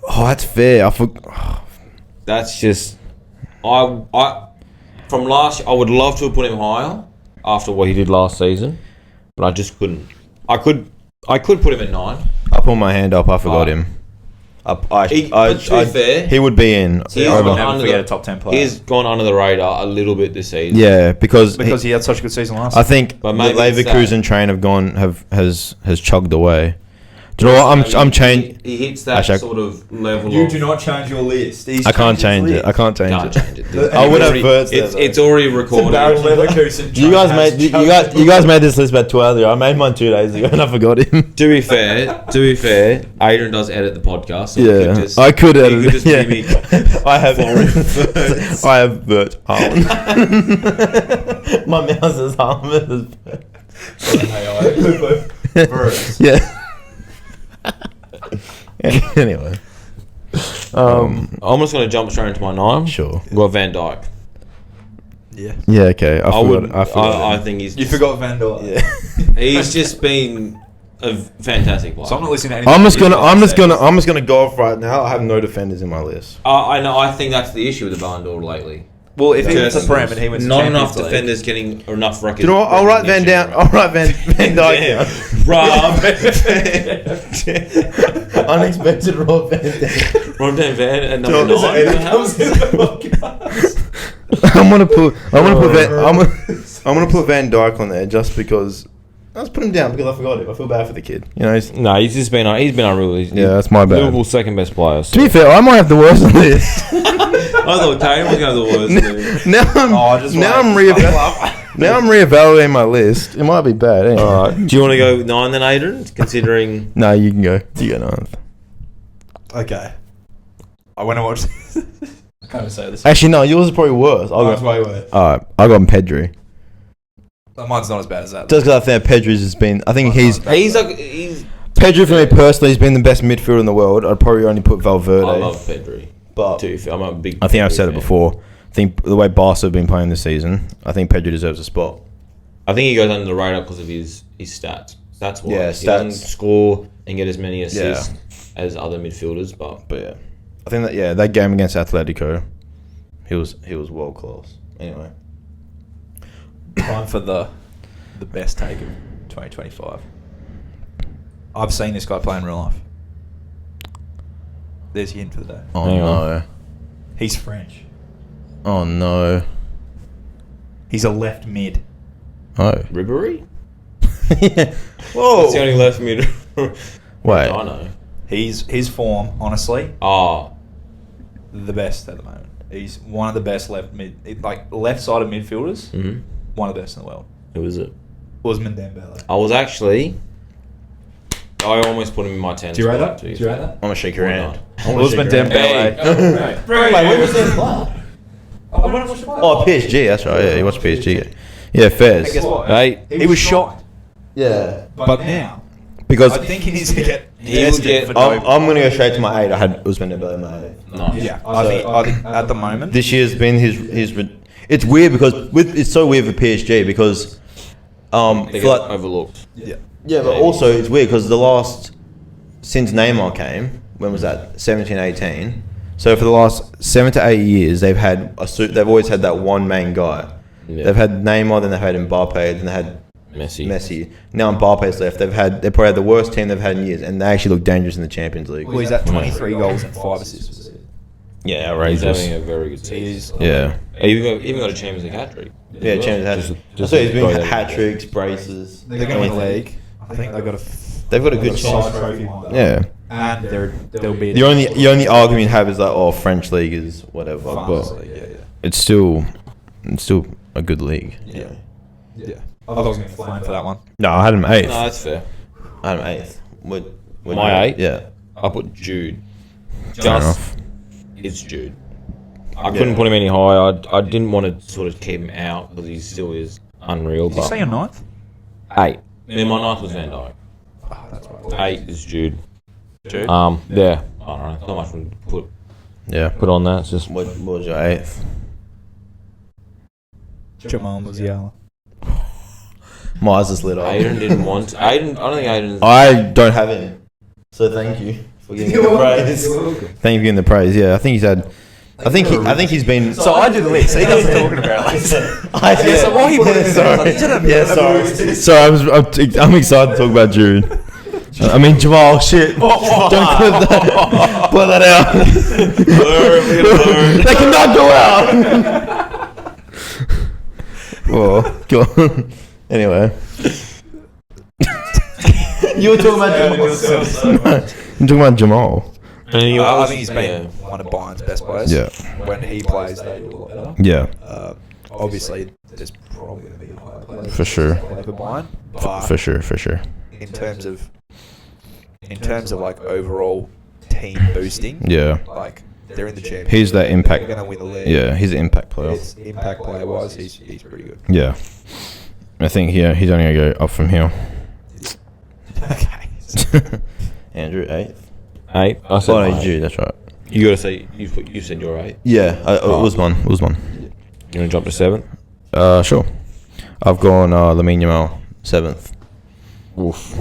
Oh, that's fair. I forgot. That's just. I from last year, I would love to have put him higher after what he did last season, but I just couldn't. I could put him at 9. I put my hand up. I forgot him. But to be fair, he would be in. He's I would gone never under forget the- a top 10 player. he's gone under the radar a little bit this season. Yeah, because Because he had such a good season last I year. think the But maybe it's Leverkusen that. train has chugged away. Do you know what? I'm changing. He hits that Actually, sort of level. You of, do not change your list. He's I can't changed his change it. list. I can't change Can't it. change it. The- I would have Already- Wirtz there, It's already recorded. Leverkusen You guys has made chugged you guys made this list about 2 hours ago. I made mine 2 days ago and I forgot him. To be fair, Adrian does edit the podcast. So Yeah, I could edit You could just it. mimic I have Florian Wirtz. I have Bert Haaland. My mouse is Haaland. Wirtz. Yeah. Anyway, I'm just going to jump straight into my 9. sure. We've got Van Dijk. Yeah. Yeah, okay. I forgot. I him. think he's. You forgot Van Dijk. Yeah. He's just been a fantastic player. So I'm not listening to anything. I'm just gonna go off right now. I have no defenders in my list. I know. I think that's the issue with the Ballon d'Or lately. Well, if he wins the Just Prem and he wins the not Champions enough League, defenders getting enough records. Do you know what? I'll write Van down. I'll write Van Dijk down. Rob. Unexpected Rob Van Dijk. Rob Van at Joe, number is 9. it in the house? I'm gonna put Van Dijk on there just because. Let's put him down because I forgot him. I feel bad for the kid. You know. No, he's been unreal. Yeah, that's my bad. Liverpool's second best player. To be fair, I might have the worst on this. I thought Kane was going to the worst. now I'm reevaluating my list. It might be bad. Anyway. All right. Do you want to go with 9 then, Adrian? Considering. No, you can go. You go 9th. Okay. I want to watch this. I can't even say this. Actually, no. Yours is probably worse. Mine's way worse. All right. I got Pedri. Mine's not as bad as that. Just because I think Pedri's has been. I think he's He's Pedri for me personally. He's been the best midfielder in the world. I'd probably only put Valverde. I love Pedri. but I'm a big. I think I've Pedri said it fan. before. I think the way Barca have been playing this season, I think Pedri deserves a spot. I think he goes under the radar because of his stats. That's why. Yeah, He doesn't stats. score and get as many assists as other midfielders, but But I think that game against Atletico, he was world class. Anyway, Time for the best take of 2025. I've seen this guy play in real life. There's your hint for the day. oh Hang no, He's French. oh no, He's a left mid. oh. Ribery. Yeah. Whoa! That's the only left mid. Wait, I know. His form, honestly, Oh, the best at the moment. He's one of the best left left-sided midfielders. mm-hmm. One of the best in the world. Who is it? Usman Dembele. I was actually. I almost put him in my 10. Do you rate spot, that? to Do be you rate fair. that? I'm gonna shake your Why hand. not? Usman Dembele. Wait, when was that play? Oh, PSG. That's right. Yeah, you watched PSG. Yeah, Fez. And guess what? Hey, He was shot. Yeah, But now, because I think he needs to get He will tested get- for I'm doping. gonna go straight to my 8. I had Usman Dembele in my 8. no. Yeah, I think at the moment, This year's been his. It's weird because it's so weird for PSG because They for get like, overlooked. yeah. yeah, but also it's weird because the last since Neymar came, when was that? 17, 18. So for the last 7 to 8 years, they've always had that one main guy. Yeah. They've had Neymar, then they've had Mbappe, then they had Messi. Now Mbappe's left. They probably had the worst team they've had in years, and they actually look dangerous in the Champions League. Well, he's at 23 goals and 5 assists. Yeah, He's outrageous. having a very good season. Yeah. Even got a Champions League hat-trick. Yeah, Champions hat-trick. Just So he's been throw that in. hat-tricks, braces. They're going to win the league. I think they've got a. They've got a good chance. trophy. Yeah. And they'll be The only argument you have is like, French league is whatever, but it's still a good league. Yeah. I thought I was going to flame for that one. No, I had him 8th. No, that's fair. I had him 8th. My 8? Yeah. I put Jude. Fair enough. It's Jude. I couldn't put him any higher. I didn't want to sort of keep him out because he still is unreal. Did you say your 9th? 8. Then my 9th was Van Dijk. Oh, that's right. 8 is Jude. Jude? Yeah. I don't know. Not much to put on that. It's just What was your 8th? Jamal Musiala. My eyes just lit up. Aiden didn't want. I don't think Aiden. I don't have him. So thank you for giving me the praise. Thank you for giving the praise. Yeah, I think he's had. I think he's been. So I do the list. He doesn't talking about it. So why he put it sorry. sorry. Sorry, I'm excited to talk about Jude. I mean Jamal. Shit. Don't clip that. Blur that out. They cannot go out. Oh, go on. Anyway. You were talking about Jamal. I'm talking about Jamal. I think he's been one of Bayern's best players. Yeah. When he plays, they do a lot better. Yeah. Obviously, there's probably going to be a higher player For sure. for Bayern. But For sure. in terms of like overall team boosting, Yeah. like they're in the championship. He's that impact. They're going to win the league. Yeah, he's an impact player. It's impact player wise, he's pretty good. Yeah. I think he's only going to go up from here. Okay. Andrew, 8th. 8. I said. Oh, no, my Jude, that's right. You got to say you said your 8. Yeah, it was one. You want to jump to 7? Sure. I've gone Lamine Yamal, 7th. Oof.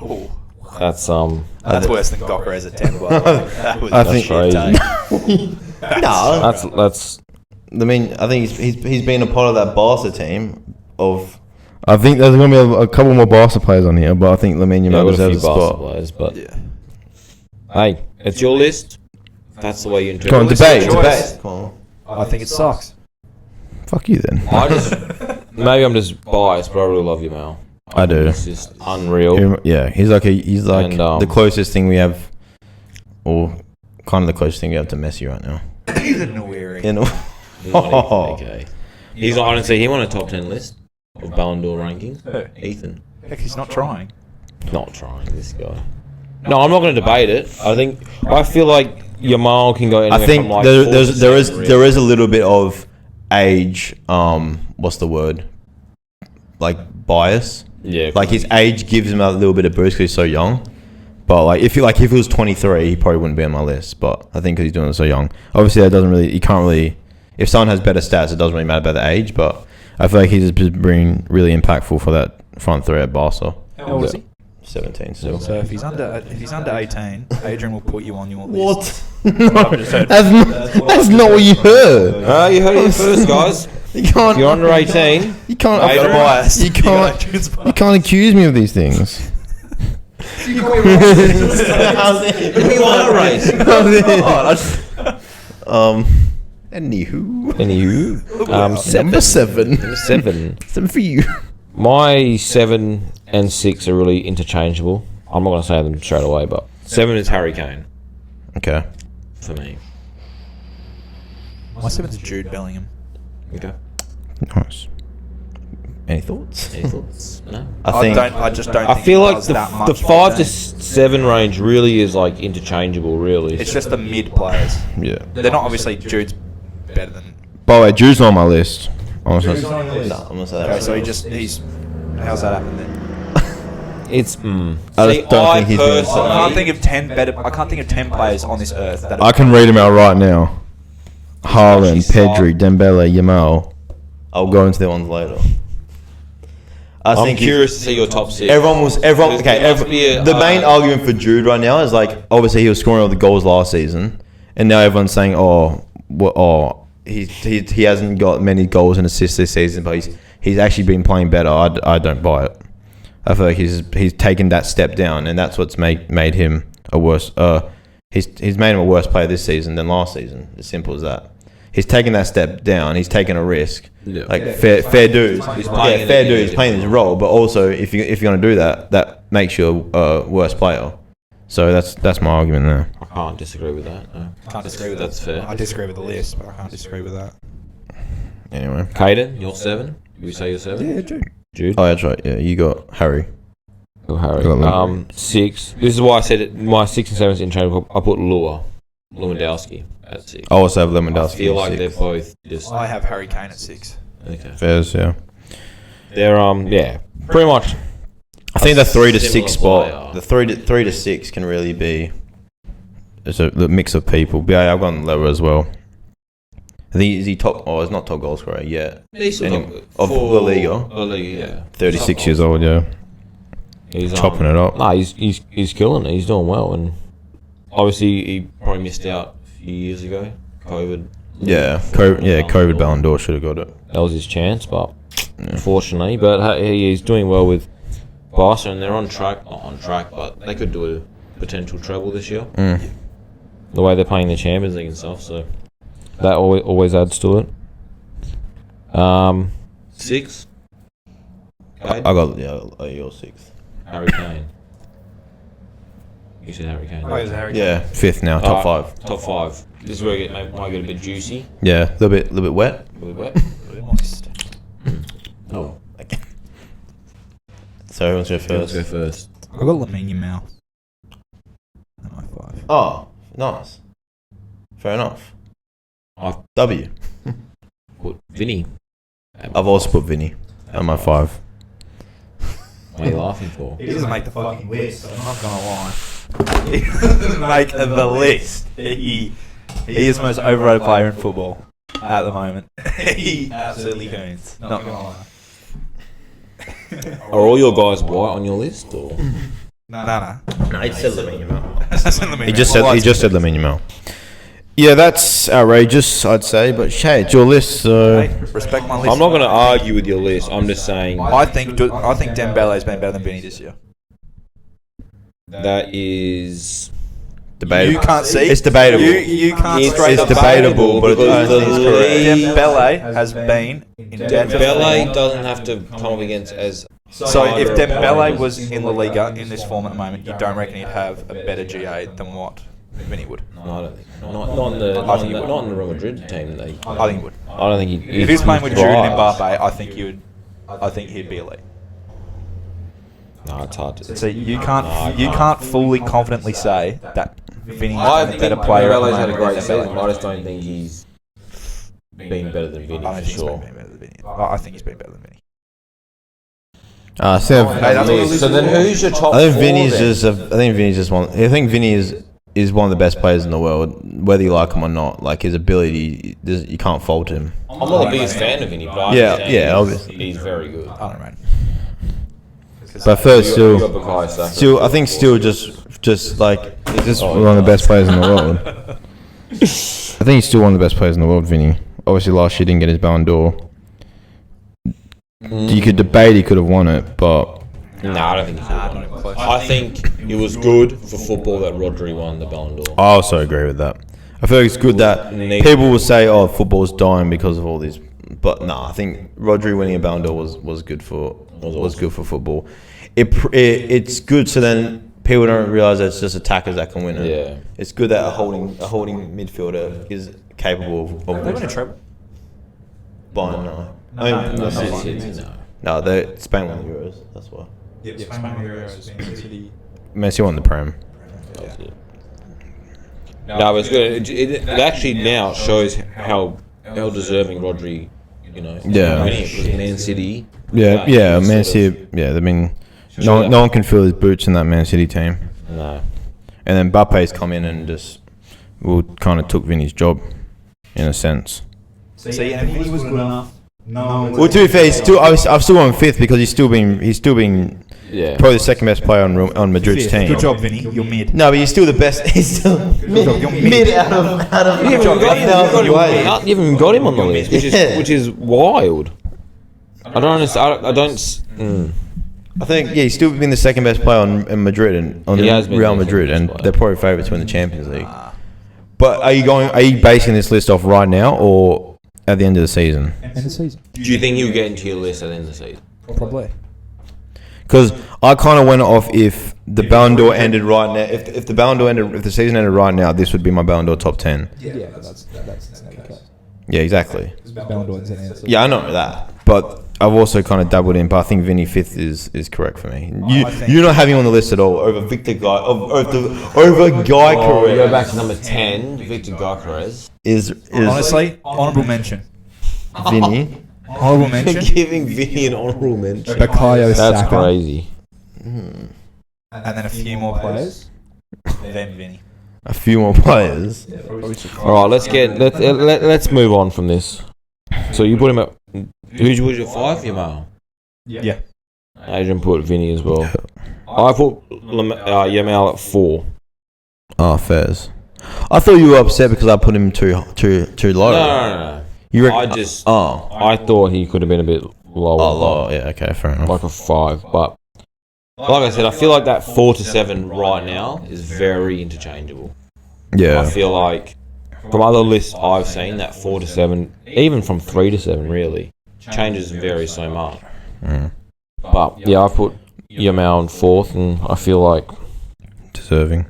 Ooh. That's That's worse than Gokras at 10. That was I think- crazy. No. That's Lamine, I think he's been a part of that Barca team of. I think there's going to be a couple more Barca players on here, but I think Lamine Yamal got a few deserves a Barca spot. players, but Yeah. hey, it's your list. That's the way you interpret Come on, it. debate. choice. Come on. I think it sucks. Fuck you then. I just maybe I'm just biased, but I really love you, Mal. I do. It's just unreal. Yeah, he's like And, the closest thing we have, or kind of the closest thing we have to Messi right now. He's a Nweri. You know. Not even, okay. He's I don't see him on a top 10 list of Ballon d'Or rankings. Who? Ethan, Heck, he's not trying. not trying this guy. No, I'm not going to debate it. I feel like Yamal can go anywhere I think from like there 4 to 7, really. is a little bit of age. What's the word? Like bias. Yeah, Like his age gives him a little bit of boost because he's so young. But if he was 23, he probably wouldn't be on my list. But I think because he's doing it so young, obviously that doesn't really. You can't really. If someone has better stats, it doesn't really matter about the age. But I feel like he's just been really impactful for that front three at Barca. How old is he? 17 still. So if he's under 18, Adrian will put you on your list. What? I've just heard- That's not what you heard. You heard it first, guys. You can't. If you're under 18, You can't. I've got a bias. You can't. You can't accuse me of these things. you are race. Anywho. Anywho, Number 7. 7. 7 for you. My 7 and 6 are really interchangeable. I'm not going to say them straight away, but 7 is Harry Kane Okay. for me. My 7th is Jude Bellingham. Okay. Nice. Any thoughts? Any thoughts? No. I just don't. I think feel he like does the that much 5 to game. 7 range really is like interchangeable. Really, It's just the mid players. Yeah. They're not obviously Jude's better than. By the way, Drew's not on my list. Honestly. No, I'm gonna say that. Okay, so he's. How's that happen then? it's. I See, just don't think he's gonna- personally- I can't think of 10 better. I can't think of 10 players on this earth that. I can read him out right now. Haaland, actually Pedri, Dembele, Yamal. I'll go into the ones later. I'm curious to see your top six. Everyone. There must be The main argument for Jude right now is like obviously he was scoring all the goals last season, and now everyone's saying, he hasn't got many goals and assists this season, but he's actually been playing better. I don't buy it. I feel like he's taken that step down, and that's what's made him a worse. He's made him a worse player this season than last season. As simple as that. He's taken that step down. He's taken a risk. Yeah. Like fair dues. He's playing his role. But also, if you're going to do that, that makes you a worse player. So that's my argument there. I can't disagree with that. No. Can't disagree with That's fair. I disagree with the list, but I can't disagree with that. Anyway. Caden, you're 7. You say you're 7? Yeah, Jude. Jude. Oh, that's right. Yeah, you got Harry. Oh, Harry. I got Lewandowski. 6. This is why I said it. My 6 and 7 is interchangeable. I put Lewandowski at 6. I also have I Lewandowski. feel like at they're 6. both just I have Harry Kane at 6. okay. Fairs, yeah. They're pretty much. I think the 3 to 6 Similar spot, player. the 3 to 6 can really be. It's the mix of people. But yeah, I've gone lower as well. I think is he top? Oh, he's not top goal scorer yet. Of La Liga. La Liga, yeah. 36 years old, yeah. He's Chopping it up. Nah, he's killing it. He's doing well, and obviously he probably missed out a few years ago. COVID. Yeah, COVID Ballon d'Or should have got it. That was his chance, but unfortunately, but he's doing well with Barca, and they're on track. Not on track, but they could do a potential treble this year. The way they're playing the Champions League and stuff, so that always adds to it. 6. I got your 6th. Harry Kane. You said Harry Kane. Oh, is it Harry Kane? Yeah, 5th now, top 5. Top 5. This is where it might get a bit juicy. Yeah, a little bit wet. A little bit. A bit moist. Oh. So who wants to go Let's first? go first. I got Lamine Yamal at my 5. Oh, nice. Fair enough. I've W. put Vinny. I've also put Vinny at my 5. What are you laughing for? He doesn't make the fucking list, I'm not gonna lie. He doesn't make the list. He is the most overrated player in football at the moment. He absolutely coons. Not gonna lie. Are all your guys white on your list, or? Nah. No, he said Lamine Yamal. He He just said Lamine Yamal. Yeah, that's outrageous, I'd say. But hey, it's your list, so Hey, respect my list. I'm not going to argue with your list. I'm just saying I think Dembele's been better than Vinny this year. that is debatable. You can't see. It's debatable. You can't It's straight up debatable, but because I think it's correct. Dembele has been in Dembele doesn't have to come up against as. So if Dembele was in La Liga in this form at the moment, you don't reckon he'd have a better GA than what Vinny would? No, I don't think. Not in the Real Madrid team. I think he would. I don't think he'd. If he's playing with Jude and Mbappe, I think he'd be elite. No, it's hard to. So you can't fully confidently say that Vinny's I a think better player. at the Dembele's had a moment great than Dembele. season. I just don't think he's been better than Vinny I don't for think he's sure. been better than Vinny. I think he's been better than Vinny. So So then, who's your top? I think four Vinny's then? just. I think Vinny's just one. I think Vinny is one of the best players in the world, whether you like him or not. Like his ability, you can't fault him. I'm not the biggest fan of Vinny, but I Yeah, understand yeah, he's- obviously. he's very good. I don't know. But first, You got still, Bukayo Saka. I think still just like He's just one of the best players in the world. I think he's still one of the best players in the world, Vinny. Obviously, last year didn't get his Ballon d'Or. You could debate he could have won it, but No, I don't think he Not could. even close. I think it was good for football that Rodri won the Ballon d'Or. I also agree with that. I feel like it's good that people will say, "Oh, football's dying because of all these," but no, I think Rodri winning a Ballon d'Or was good for good for football. It's good so then people don't realize that it's just attackers that can win it. Yeah. It's good that a holding midfielder is capable They win a of treble. buying. No, No. Spain won the Euros. That's why. Yeah, Spain won the Euros. Messi won the Prem. No, but it's good. It actually now shows how deserving Rodri, Yeah. winning it with Man City. Yeah, Man City. Yeah, I mean, no one can fill his boots in that Man City team. No. And then Mbappe's come in and just kind of took Vinny's job, in a sense. See, and if he was good enough No. Well, to be fair, I've still gone fifth because he's still been Yeah. probably the second best player on Madrid's team. Good job, Vinny. You're mid. No, but he's still the best. He's still mid out of You haven't got him, players. you haven't got him on the list, Yeah. which is wild. I don't understand. I don't. I think he's still been the second best player on Madrid and on He has been Real the Madrid, second and best player. they're probably favourites to win the Champions League. But are you basing this list off right now or at the end of the season? End of the season. Do you think he'll get into your list at the end of the season? Probably. Because I kind of went off if the Ballon d'Or ended right now. If the Ballon d'Or ended, if the season ended right now, this would be my Ballon d'Or top 10. Yeah, that's not the case. Yeah, exactly. Ballon d'Or is an answer. Yeah, I know that, but I've also kind of dabbled in. But I think Vinny fifth is correct for me. You're not having him on the list at all over Victor Guy over Guy Oh, we go Carrez. back to number 10, Victor Gyökeres. Is Honestly, honourable mention. Vinny? Honourable mention. Giving Vinny an honourable mention. Bukayo That's Saka. crazy. And then a few more players. Then Vinny. A few more players. All right, let's move on from this. So you put him at who's your 5? Yamal. Yeah. Adrian put Vinny as well. I put Yamal at 4. Oh, Fez. I thought you were upset because I put him too low. No. You I thought he could have been a bit lower. Oh, low. Yeah, okay, fair enough. Like a 5, but like I said, I feel like that 4 to 7 right now is very interchangeable. Yeah. I feel like from other lists I've seen, that 4 to 7, even from 3 to 7, really changes and varies so much. But yeah, I put Yamal in 4th, and I feel like Deserving.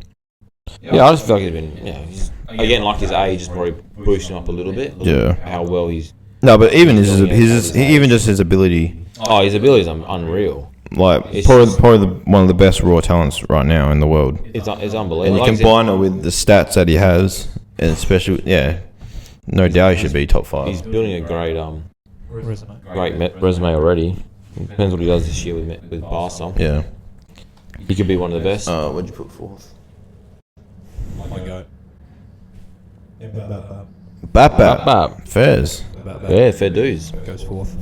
I just feel like he's been again, like his age is probably boosting him up a little bit. Yeah. How well he's No, but even his ability, his ability is unreal. like It's probably one of the best raw talents right now in the world. It's unbelievable. And you Like I said, combine it with the stats that he has, and especially, no doubt he should be top 5. he's building a great Resume. resume already. Depends what he does this year with Barca. Yeah. He could be one of the best. What'd you put 4th? My goat. Bap. Fairs. Yeah, fair dues. Goes 4th.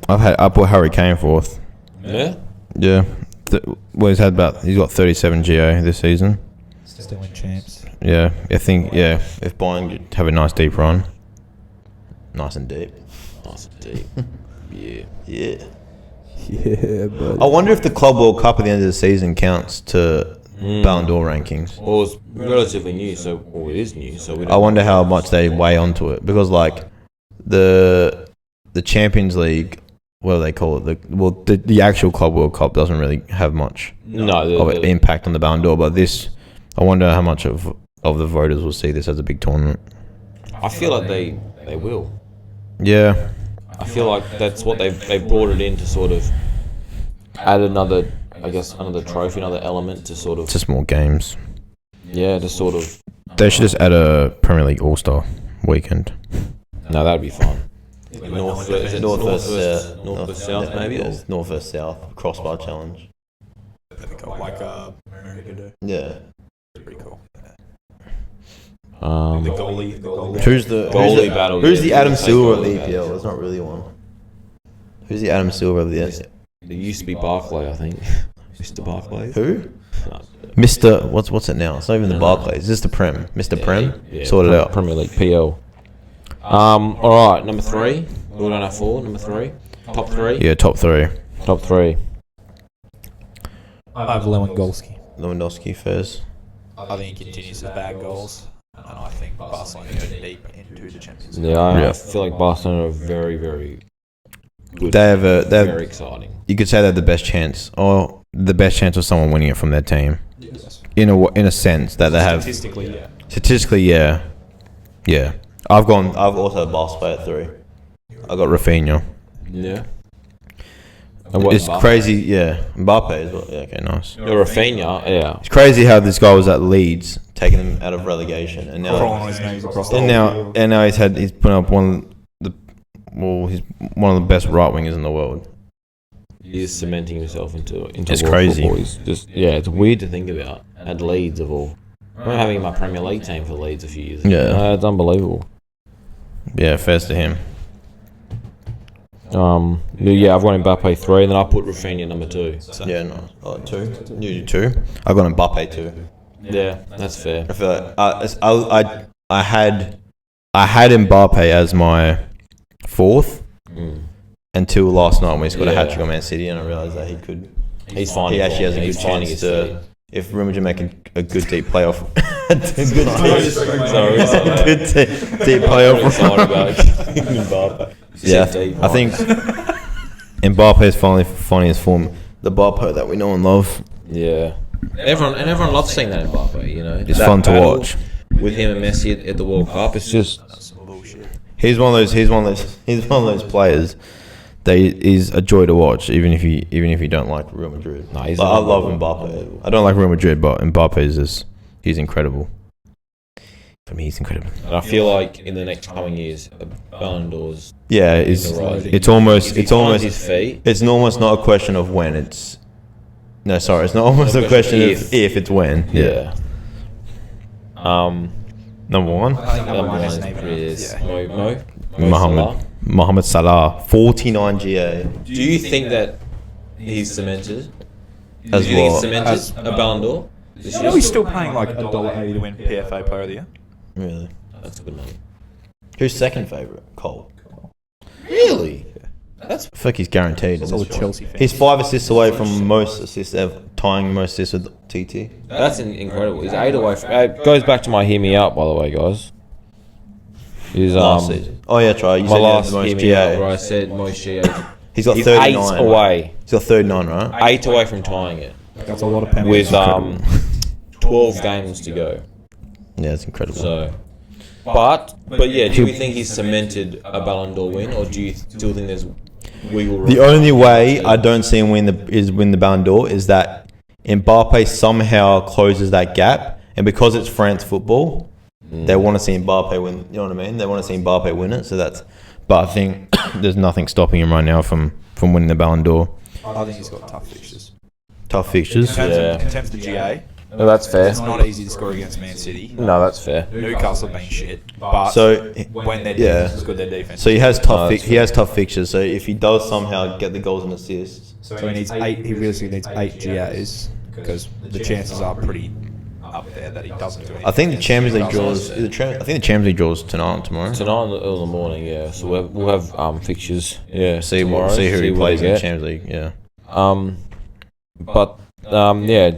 I put Harry Kane 4th. Yeah. Yeah. He's got 37 GA this season. Still in champs. Yeah, I think, if Bayern could have a nice deep run. Nice and deep. Nice and deep. Yeah. Yeah. Yeah, but I wonder if the Club World Cup at the end of the season counts to Ballon d'Or rankings. Well, it's relatively new, or it is new, so we don't I wonder how much they weigh onto it, because like the Champions League, what do they call it? The actual Club World Cup doesn't really have much of an impact on the Ballon d'Or, but this, I wonder how much of the voters will see this as a big tournament. I feel like they will. Yeah. I feel like that's what they've brought it in to sort of add another trophy, another element to sort of Just more games. to sort of. They should just add a Premier League All-Star weekend. No, that'd be fun. North versus South, maybe. Or? North versus South crossbar challenge. like America do. Yeah. Pretty cool. The Um, goalie. Who's the Goalie battle, Who's yeah, the we Adam can say Silver of goalie the battle. EPL? There's not really one. Who's the Adam Silver of the There used to be Barclay, I think. Mr. Barclay. Who? Mr. What's it now? It's not even the Barclays. Is this the Prem? Mr. Prem? Sort it out. Premier League PL. All right, number 3. We don't have 4. Number 3. Top 3. Yeah, top 3. Top 3. I have Lewandowski. Lewandowski first. I think he continues his bad goals, and I think Barcelona go deep into the Champions League. Yeah, I Yeah. feel like Barcelona are very, very good. They have Very exciting. you could say they have the best chance, or the best chance of someone winning it from their team. Yes. In a sense that they have. Statistically, yeah. Statistically, yeah. Yeah. I've also had Barca at 3. I got Rafinha. Yeah. And what It's Mbappe? crazy, yeah. Mbappe as well. Yeah, okay, nice. Rafinha, yeah. It's crazy how this guy was at Leeds, taking them out of relegation, and Crawling on now his nose across the and whole now he's put up he's one of the best right wingers in the world. He is cementing himself into It's world crazy. football. He's just it's weird to think about. At Leeds of all. I remember having my Premier League team for Leeds a few years ago. Yeah. It's unbelievable. Yeah, first to him. Yeah, I've got Mbappe 3, and then I put Rafinha number 2. Yeah, no. 2. You do 2. I got Mbappe 2. Yeah, that's fair. I feel like I had Mbappe as my 4th until last night when he scored a hat trick on Man City, and I realised that he could. He's finding. He actually has a good chance to. If Real Madrid make a good deep playoff, a good deep playoff. Yeah, I think Mbappe is finally finding his form. The Mbappe that we know and love. Yeah, everyone loves seeing that Mbappe. You know, It's that fun to battle watch. with him and Messi at the World Cup. It's just He's one of those players that is a joy to watch, even if you don't like Real Madrid. No, he's Like, I love unbelievable. Mbappe. I don't like Real Madrid, but Mbappe is he's incredible. For me, he's incredible. And I feel like in the next coming years, Ballon d'Or's Yeah, is almost it's almost his feet. it's almost not a question of when. It's not almost a question of if, it's when. Yeah. Number 1, I think Number number 1 one is Nathan is Mo. Mohamed Salah, 49 GA. Do you think that he's cemented? As Do you think he's what? cemented a Ballon d'Or? This You year? know he's still paying like $1.80 to win PFA Player of the Year. Really? That's good money. Who's second favourite? Cole. Really? I feel like he's guaranteed. That's all the Chelsea fans. He's 5 assists away from most assists ever, tying most assists with TT. That's incredible. He's 8 away from. Goes back to my hear me out, by the way, guys. Is Last season. Oh yeah, try. You my said he had last the most hear me out, where GA. I said most GA. He's got He's 39. 8 away. He's got 39, right? 8 away from tying it That's a lot of penalties. with 12 games to go. Yeah, it's incredible. So, but yeah, do we think he's cemented a Ballon d'Or win, or do you still think there's wiggle room? The only way I don't see him win the Ballon d'Or is that Mbappe somehow closes that gap, and because it's France football, they want to see Mbappe win. You know what I mean? They want to see Mbappe win it. So that's. But I think there's nothing stopping him right now from winning the Ballon d'Or. I think he's got tough fixtures. Tough fixtures. In terms, Yeah. of, in terms of the GA, No, that's fair. it's not easy to score against Man City. No, that's fair. Newcastle have been shit, but So when their yeah. defense is good, their defense. So he has No, tough. that's He has tough fixtures. So if he does somehow get the goals and assists, So he needs 8. He realistically needs 8 GAs because the chances are pretty up there that he doesn't do anything. I think the against Champions League Newcastle. draws. I think the Champions League draws tonight and tomorrow. Tonight in the morning, yeah. So we'll have fixtures. Yeah, See tomorrow, who he what plays we in the get. Champions League. Yeah. Yeah,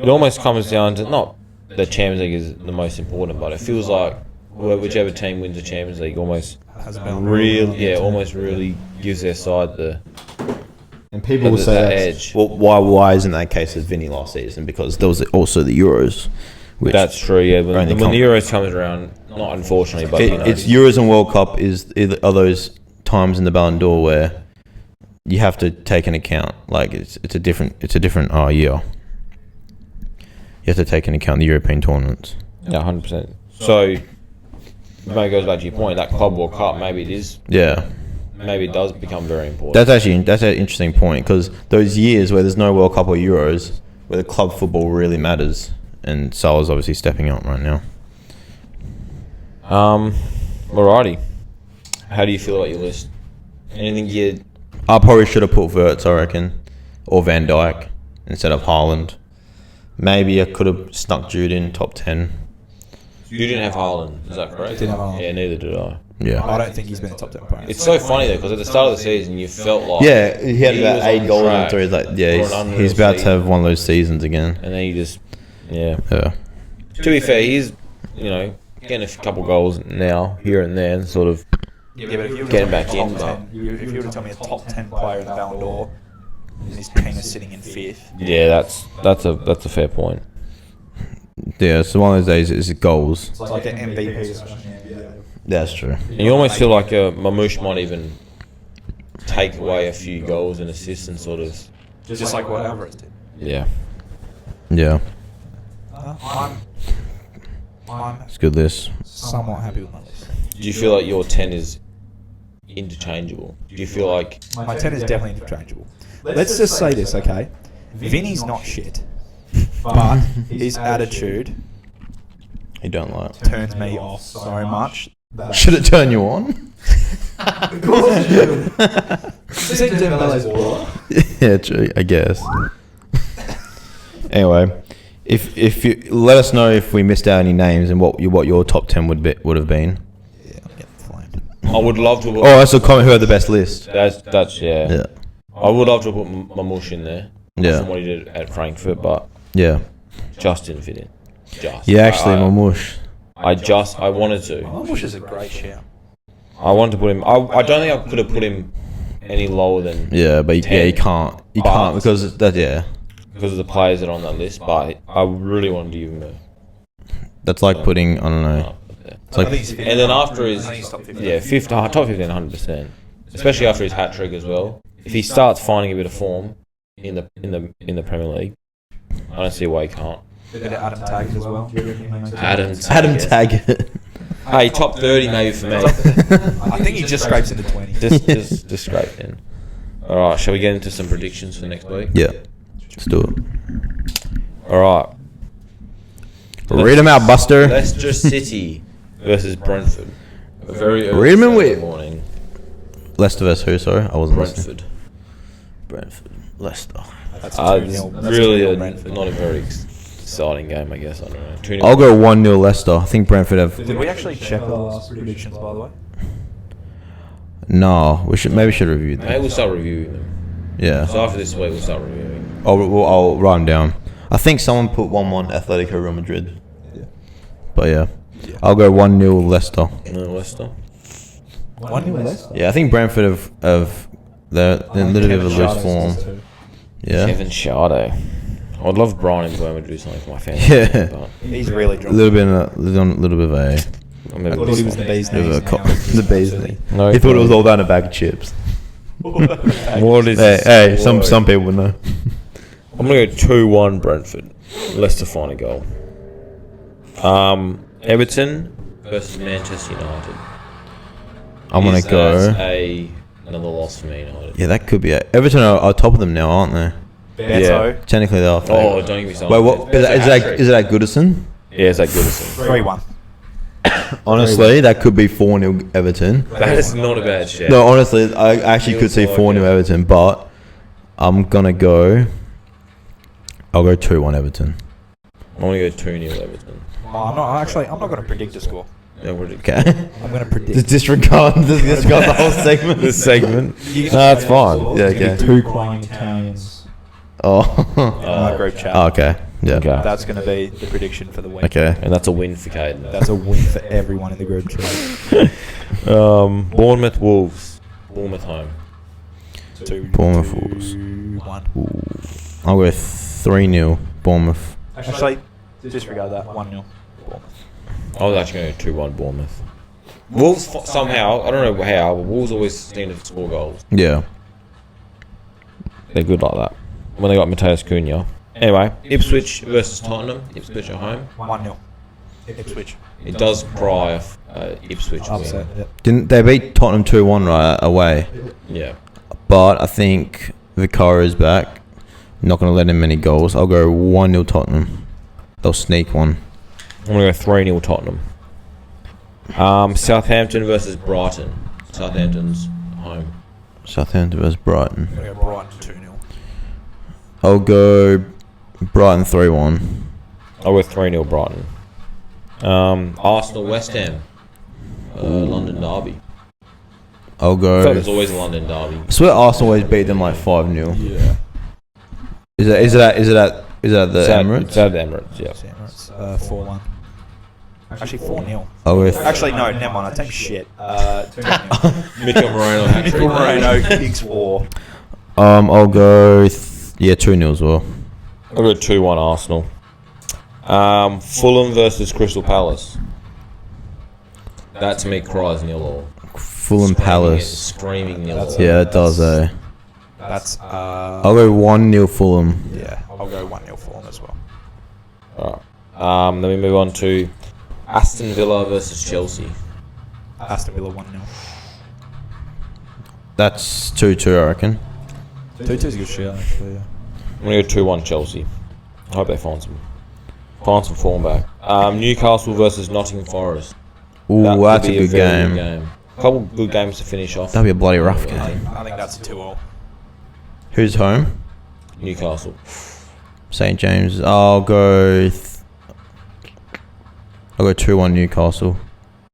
it almost comes down to not that Champions League is the most important, but it feels like whichever team wins the Champions League almost Has a Ballon d'Or. almost really gives their side the And people will say that that's- edge. Well, why isn't that case with Vinny last season? Because there was also the Euros. Which That's true. Yeah, when only the Euros comes around, not unfortunately, but you know, it's Euros and World Cup are those times in the Ballon d'Or where you have to take an account. Like it's a different year. You have to take into account the European tournaments. yeah, 100%. So maybe it goes back to your point. That Club World Cup, maybe it is. Yeah. Maybe it does become very important. That's an interesting point because those years where there's no World Cup or Euros, where the club football really matters, and Salah's obviously stepping up right now. Alrighty. How do you feel about your list? Anything you? I probably should have put Wirtz, I reckon, or Van Dijk instead of Haaland. Maybe I could have snuck Jude in top 10. You didn't have Haaland, is that correct? Didn't have Haaland. Yeah, neither did I. Yeah. I don't think he's been a top 10 player. It's so funny though, because at the start of the season, you felt like Yeah, he had he about was 8 on goals track and 3. Like, for an yeah, unreal he's about to season. have one of those seasons again. and then you just, yeah. Yeah. To be fair, he's, getting a couple goals now, here and there, and sort of. Yeah, but if you were to Getting tell me back a in, top 10 if you were to tell me a top 10 player in the Ballon d'Or, and his team is sitting in 5th, Yeah, that's a fair point. Yeah, so one of those days is goals. it's like an MVP discussion. That's true. And you almost feel like Marmoush might even take away a few goals and assists and sort of. Just like what Alvarez did. Yeah. Yeah, I'm it's good list. somewhat happy with my list. Do you feel like your 10 is interchangeable? Do you feel like My 10 is definitely interchangeable. Let's just say this, okay? Vinny's not shit, but his attitude You don't like. turns me off so much Should it turn you on? Yeah, true. I guess. Anyway, if you let us know if we missed out any names and what your top 10 would have been. Yeah, I'm getting flamed. I would love to. Oh, that's a comment. Who had the best list? That's yeah. Yeah. I would love to put Marmoush in there. Yeah. From what he did at Frankfurt, but Yeah. just didn't fit in. Just. Yeah, actually, Marmoush. I wanted to. Marmoush is a great shout. I wanted to put him. I don't think I could have put him any lower than. Yeah, but you 10. can't. You can't because that. Yeah. Because of the players that are on that list, but I really wanted to give him a. That's like putting. I don't know. It's like. And then after his, top 15. yeah, top 15, 100%. Especially after his hat trick as well. If he starts finding a bit of form in the Premier League, I don't see why he can't. Bit of Adam Taggart as well. Adam Taggart. Hey, top 30 maybe for me. I think he just scrapes into 20. just scraped in. All right, shall we get into some predictions for next week? Yeah. Let's do it. All right. Read them out, Buster. Leicester City versus Brentford. A very early Read 'em in Saturday with. morning. Leicester versus who? Sorry, I wasn't listening. Brentford. Leicester. That's Really not a very exciting game, I guess. I don't know. 2-0. I'll go 1-0 Leicester. I think Brentford have. Did we actually check our last predictions, by the way? No, we should review them. Maybe we'll start reviewing them. Yeah. So after this week, we'll start reviewing. I'll write them down. I think someone put 1-1 Atletico Real Madrid. Yeah. But yeah. I'll go 1-0 Leicester. Leicester. 1-0 Leicester. Yeah, I think Brentford have they're in a little bit of a loose form. Yeah. Kevin Sade. I'd love Brian and Burma to do something for my family. Yeah. But He's really A drunk. little bit of a I'm never Thought he was the bee's bit of knees. a the bee's knee. No, He thought it was all down a bag of chips. What is Hey, some people would know. I'm gonna go 2-1 Brentford. Leicester find a goal. Everton versus Manchester United. I'm gonna Is go. that another loss for Me United. Yeah, that could be it. Everton are top of them now, aren't they? Beto. Technically, they are. Oh, don't get me started. Wait, what? Is that Goodison? Yeah, it's like Goodison. 3-1. Honestly, that could be 4-0 Everton. That is not a bad shot. No, honestly, I actually could see Feels 4-0 like it. Everton, but I'm gonna go. I'll go 2-1 Everton. I'm gonna go 2-0 Everton. I'm not going to predict the score. Yeah, what Okay. I'm going to predict. Just disregard the whole segment. This segment. No, it's fine. Yeah, okay. Two crying Italians Oh. in my group chat. Oh, okay. Yeah. Okay. That's going to be the prediction for the week. Okay. And that's a win for Caden. That's a win for everyone in the group chat. Bournemouth Wolves. Bournemouth home. Bournemouth Wolves. 2-1. I'll go 3-0 Bournemouth. Actually, disregard that. 1-0. I was actually going to 2-1 Bournemouth. Wolves somehow, I don't know how, but Wolves always seem to score goals. Yeah. They're good like that. When they got Mateus Cunha. Anyway, Ipswich versus Tottenham. Ipswich at home. 1-0. Ipswich. It does cry if Ipswich Upset. win. Yep. Didn't they beat Tottenham 2-1 right away? Yeah. But I think Vicaria's back. Not going to let in many goals. I'll go 1-0 Tottenham. They'll sneak one. I'm going to go 3-0 Tottenham. Southampton versus Brighton. Southampton's home. Southampton versus Brighton. I'm going to go Brighton 2-0. I'll go Brighton 3-1. I'll go 3-0 Brighton. Arsenal West Ham. London derby. I'll I feel like go. there's always a London derby. I swear Arsenal always beat them like 5-0. Yeah. Is it at the Emirates? It's at the Emirates, yeah. Emirates. 4-1. Actually, 4-0. I'll go. Actually, no, never mind. I take shit. 2-0. Mikel Moreno hat-trick. Mikel Moreno kicks 4. I'll go. 2-0 as well. I'll go 2-1 Arsenal. Fulham versus Crystal Palace. That to me cries 0-0. Fulham Palace. Screaming 0-0. Yeah, it does. That's I'll go 1-0 Fulham. yeah. I'll go 1-0 for him as well. Alright. Then we move on to Aston Villa versus Chelsea. Aston Villa 1-0. That's 2-2, I reckon. 2-2 is a good shot, actually. Yeah. I'm going to go 2-1 Chelsea. I hope they find some form back. Newcastle versus Nottingham Forest. Ooh, That that's could a be good very game. Couple good games to finish off. That'd be a bloody rough I game. think that's a 2-all. Who's home? Newcastle. St James. I'll go 2-1 Newcastle.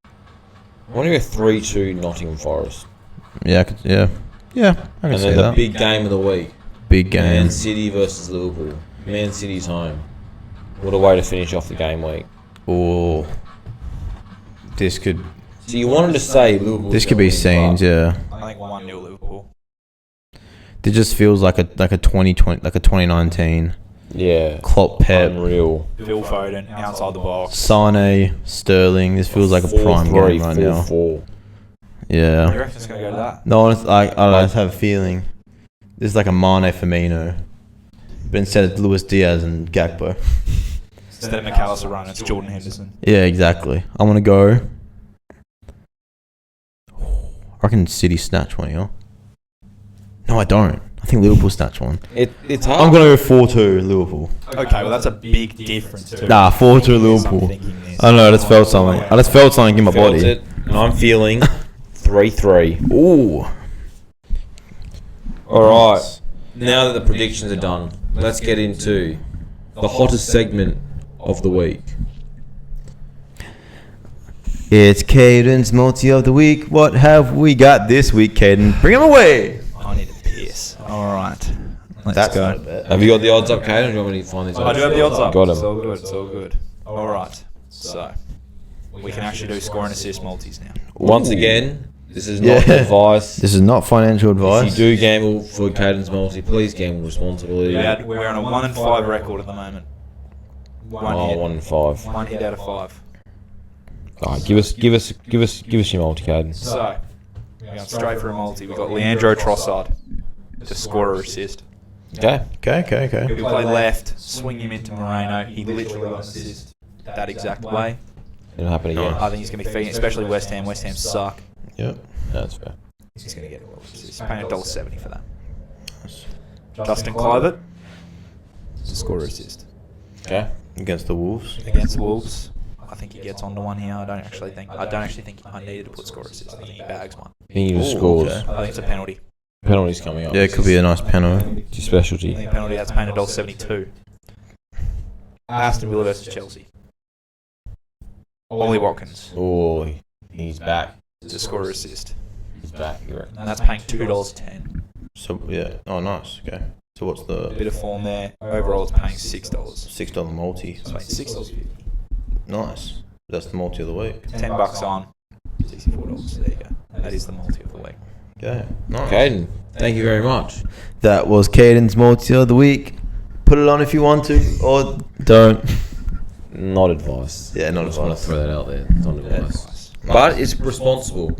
I want to go 3-2 Nottingham Forest. Yeah, I can see And then the that. big game of the week. Big game. Man City versus Liverpool. Man City's home. What a way to finish off the game week. Oh, this could So you wanted to say Liverpool. be scenes. Yeah, I think 1-0 Liverpool. it just feels like a 2020 like a 2019 Yeah. Klopp, Pep, Unreal. Phil Foden outside the box. Sane, Sterling. This feels like a prime 4-3, game right now. 4-4. You Yeah. reckon it's going to go to that? No, it's like I don't know. I just have a feeling this is like a Mane Firmino, but instead it's Luis Diaz and Gakpo. Instead of McAllister running, it's Jordan Henderson. Yeah, exactly. I want to go. I reckon City snatch one, yeah. No, I don't. I think Liverpool snatch one. It's hard. I'm gonna go 4-2 Liverpool. Okay, well that's a big difference too. Nah, 4-2 I'm Liverpool. thinking this. I don't know. I just felt something. I just felt something in my Felt body. it, and I'm feeling 3-3. Ooh. All right. Now that the predictions are done, let's get into the hottest segment of the week. It's Caden's multi of the week. What have we got this week, Caden? Bring him away. I need a piss. All right, let's That's go. not a bet. Have you got the odds up, Kate? Or do you want me to find these odds? I do have the odds up. Got It's them. all good. It's all good. All right, so we can actually do score and assist multis now. Once again, this is not Yeah. advice. This is not financial If advice. you do gamble for Caden's multi, please gamble responsibly. We're on a 1-5 record at the moment. Oh, 1 and 5. One hit out of 5. All right, give us your multi, Caden. So we're going straight for a multi. We got Leandro Trossard to score or assist. Okay. Okay. He'll play left, swing him into Moreno. He literally got an assist that exact way. It'll happen again. I think he's going to be feeding, especially West Ham. West Ham suck. Yep. That's fair. He's going to get a assist. He's paying $1.70 for that. Justin Kluivert to score or assist Okay. Against the Wolves. against Wolves. I think he gets onto one here. I don't actually think I needed to put score assist. I think he bags one. I think he just Ooh, scores. okay. I think it's a penalty. Penalties coming up. Yeah, it could be a nice penalty. It's your specialty. I think a penalty that's paying $1.72. Aston Villa versus Chelsea. Ollie Watkins Oh, he's back. to score or assist. He's back. You're right. And that's paying $2.10. So yeah. Oh, nice. Okay. So what's the Bit of form there. Overall, it's paying $6. $6 multi? It's paying $6.50. Nice. That's the multi of the week. $10 on, $64. There you go. That is the multi of the week. Okay. Nice. Caden, thank you very much. That was Caden's multi of the week. Put it on if you want to, or don't. Not advice. Yeah, not I just want to advice. throw that out there. Not advice. But it's responsible.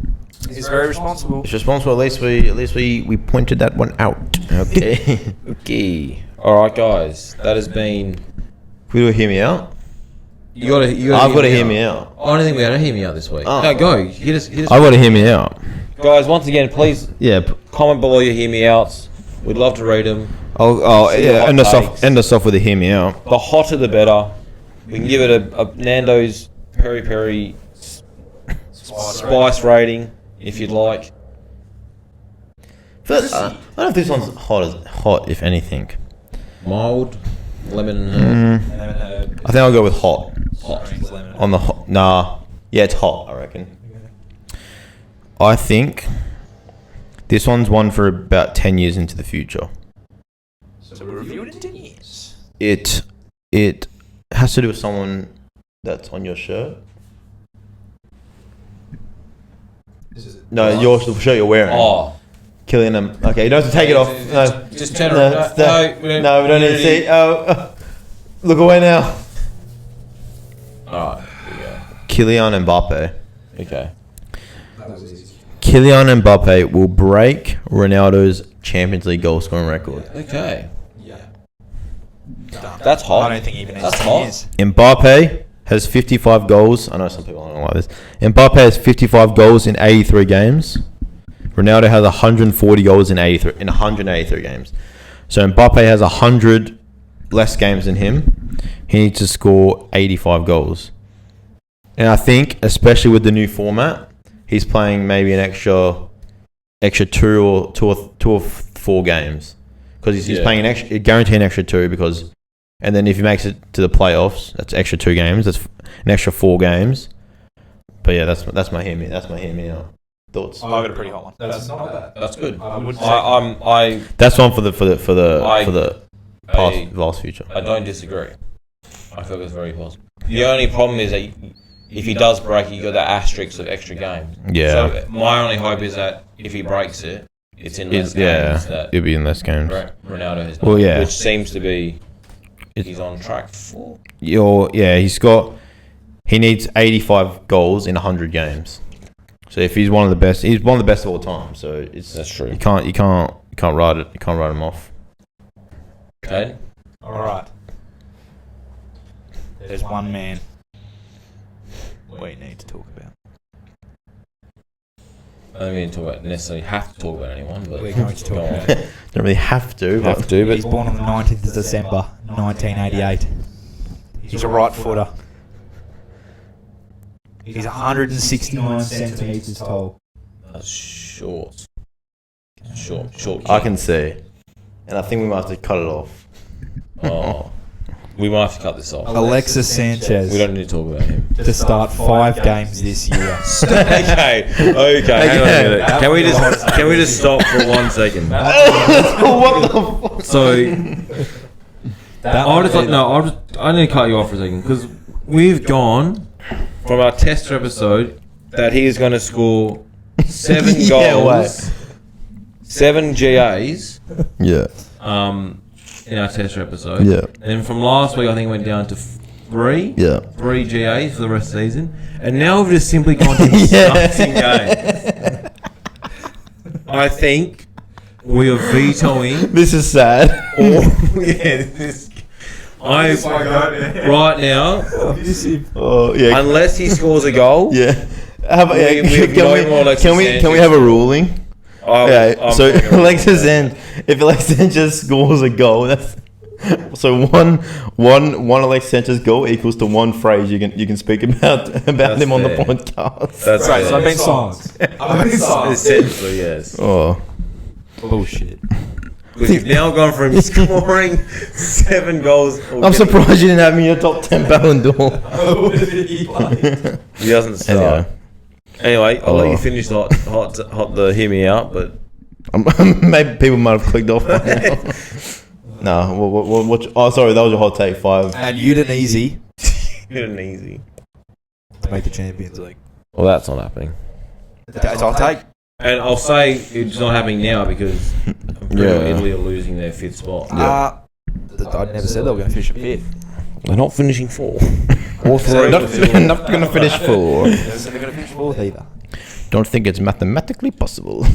He's very responsible. It's responsible. At least we pointed that one out. Okay. Okay. All right, guys. That has been. We do a hear me out. You gotta. I've got to hear me out. I don't think we had a hear me out this week. Oh. No, go. Hit us. I've got to hear me out. Guys, once again, please Yeah. comment below your hear me outs. We'd love to read them. Oh See the yeah. hot takes. End us off with a hear me out. The hotter the better. We can give it a Nando's peri peri spice rating if you'd like. But, I don't know if this one's hot, if anything. Mild, lemon and herb. Lemon herb. I think I'll go with hot. Hot. Lemon herb. On the hot. Nah. Yeah, it's hot, I reckon. I think this one's one for about 10 years into the future. So we're reviewing it in 10 years. It has to do with someone that's on your shirt. No, your shirt you're wearing. Oh. Killing them. Okay, you don't have to take it off. No. Just turn No, around. no, we don't need to see. Oh, look away now. Alright, here Kylian Mbappe. we go. Okay. Kylian Mbappe will break Ronaldo's Champions League goal scoring record. Okay. Yeah. That's hot. I don't think even it's That's 10 hot. years. Mbappe has 55 goals. I know some people don't like this. Mbappe has 55 goals in 83 games. Ronaldo has 140 goals in 183 games. So Mbappe has 100 less games than him. He needs to score 85 goals. And I think, especially with the new format, he's playing maybe an extra 2 or 4 games because he's playing guaranteed an extra 2 because, and then if he makes it to the playoffs, that's extra 2 games. That's an extra 4 games. But yeah, that's my hear me out thoughts. I got a pretty hot one. That's not bad. That's good. I That's one for the past future. I don't disagree. I feel it's very possible. The only problem is that if he does break it, you got that asterisk of extra games. Yeah. So my only hope is that if he breaks it, it's in less games. That It'll be in less games. Ronaldo has done. Well, yeah. Which seems to be he's on track for. He needs 85 goals in 100 games. So if he's one of the best of all time. So That's true. You can't write it. You can't write him off. Okay. All right. There's one man we need to talk about. I don't mean to necessarily have to talk about anyone, but We're going to talk about Don't really have to. But He's born on the 19th of December, 1988. He's a right footer. He's 169 centimetres tall. That's short. Short. I can see, and I think we might have to cut it off. Oh, we might have to cut this off. Alexis Sanchez We don't need to talk about him. to start 5 games this year. Okay. Hang on a minute. Can we just stop for 1 second? What the fuck? So, I need to cut you off for a second because we've gone from our tester episode that he is going to score 7 goals, 7 GAs. Yeah. In our tester episode. Yeah. And from last week, I think it went down to 3. Yeah. 3 GAs for the rest of the season. And now we've just simply gone to starting games. I think we are vetoing. This is sad. Right now, Oh yeah. unless he scores a goal, Yeah. How about, We have no more Alexis can we Sanchez. have a ruling? I'm So talking about Alexis if Alexis Sanchez scores a goal, that's so one Alexis Sanchez goal equals to 1 phrase you can speak about That's him on the fair. podcast. That's Right, so I've been silent. essentially yes. Oh. Bullshit. We've now gone from scoring 7 goals. I'm surprised you didn't have me in your top 10 Ballon d'Or. He doesn't start. Anyway, I'll let you finish the hear me out, but Maybe people might have clicked off by now. No, what, sorry, that was your hot take 5. And Udinese good and easy. to make the Champions League. Well, that's not happening. That's our take. And I'll say it's not happening now because Italy are losing their 5th spot. I never said they were going to finish 5th. They're not finishing 4. Or 3. Not going to finish 4. Never said they're going to finish 4th either. Don't think it's mathematically possible.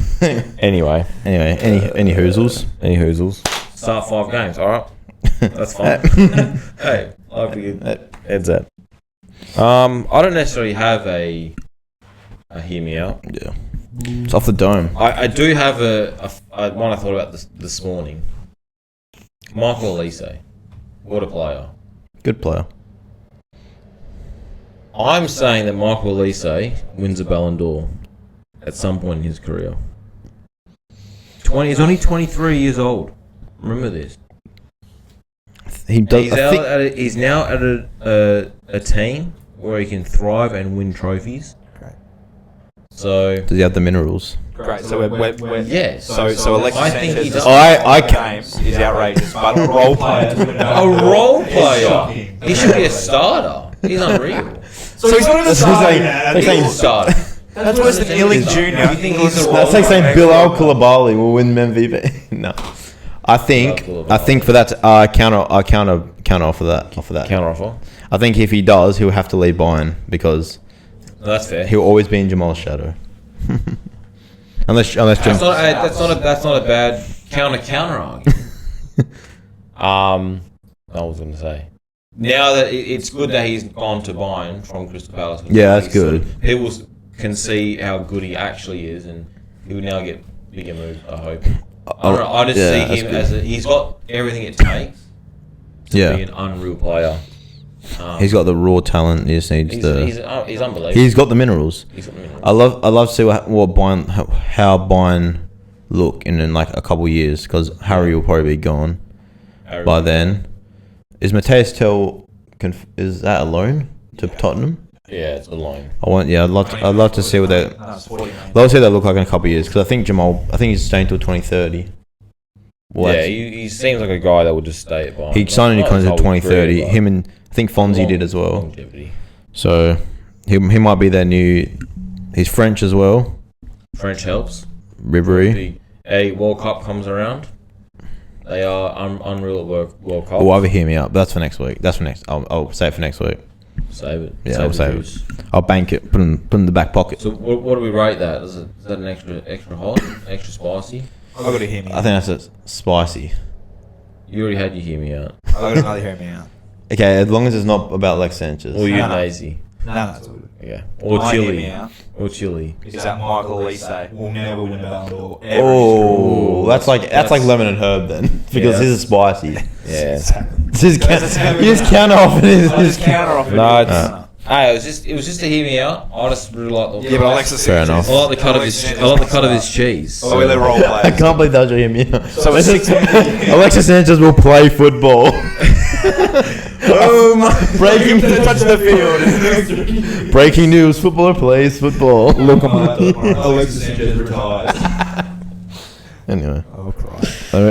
Anyway, any hoozles? any hoozles? Start 5 games, alright? That's fine. Hey, I like to get heads up. I don't necessarily have a hear me out. Yeah. It's off the dome. I do have a one I thought about this morning. Michael Elise. What a player. Good player. I'm saying that Michael Elise wins a Ballon d'Or at some point in his career. He's only 23 years old. Remember this. He does. He's now at a team where he can thrive and win trophies. Great. So Does he have the minerals? Great. So we're yes. So Alexis I think he Sanchez does. I games is outrageous, but a role player. A role player. He should be a starter. He's unreal. So he's not even That's He's a starter. That's worse than Ealing Jr. You think he's a role That's like saying player? Bilal Koulibaly will win MVP. No, I think for that I counter off of that. Counter offer. I think if he does, he'll have to leave Bayern because No, that's fair. he'll always be in Jamal's shadow. unless That's not a bad counter argument. I was going to say. Now that it's good that he's gone to Bayern from Crystal Palace. Yeah, that's good. People can see how good he actually is, and he will now get bigger moves. I hope. I don't know, I just see him as he's got everything it takes to be an unreal player. He's got the raw talent. He just needs He's the. unbelievable. He's got the minerals. He's got the minerals. I love to see how Bayern look in like a couple of years because Harry will probably be gone by then. Is Mateus Tell is that a loan to Tottenham? Yeah, it's a loan. I'd love to see what they. Let's see what they look like in a couple of years because I think he's staying till 2030. Well, Yeah, he seems like a guy that would just stay at Bayern. he signed a new Not contract his till whole 2030. career, Him and I think Fonzie did as well. Longevity. So he might be their new. He's French as well. French helps. Ribéry. A World Cup comes around. They are unreal at World Cup. Or either hear me out. That's for next week. That's for next. I'll say it for next week. Save it. Yeah, I'll the save juice. it. I'll bank it. Put in the back pocket. So what do we rate that? Is that an extra hot, extra spicy? I got to hear me. I think that's spicy. You already had your hear me out. I got another hear me out. Okay, as long as it's not about Lex Sanchez. Or you No. lazy. No, it's all good. Yeah. Or My hear me chili. out Or chili. is that Michael Olise will never win a Ballon d'Or. Oh, that's like lemon and herb then, because Yeah. his is spicy. Yeah. You just counter off it. His counter off it. No, it's. Hey, it was just to hear me out. I just really like the. Yeah, but Alexis Fair enough. I like the cut of his cheese. Oh, we're the role I players. can't believe that was him. Yeah. So it's 6 Alexis Sanchez will play football. Breaking touch the field. breaking news: footballer plays football. Look, Alexis Sanchez retires. Anyway, Oh, cry.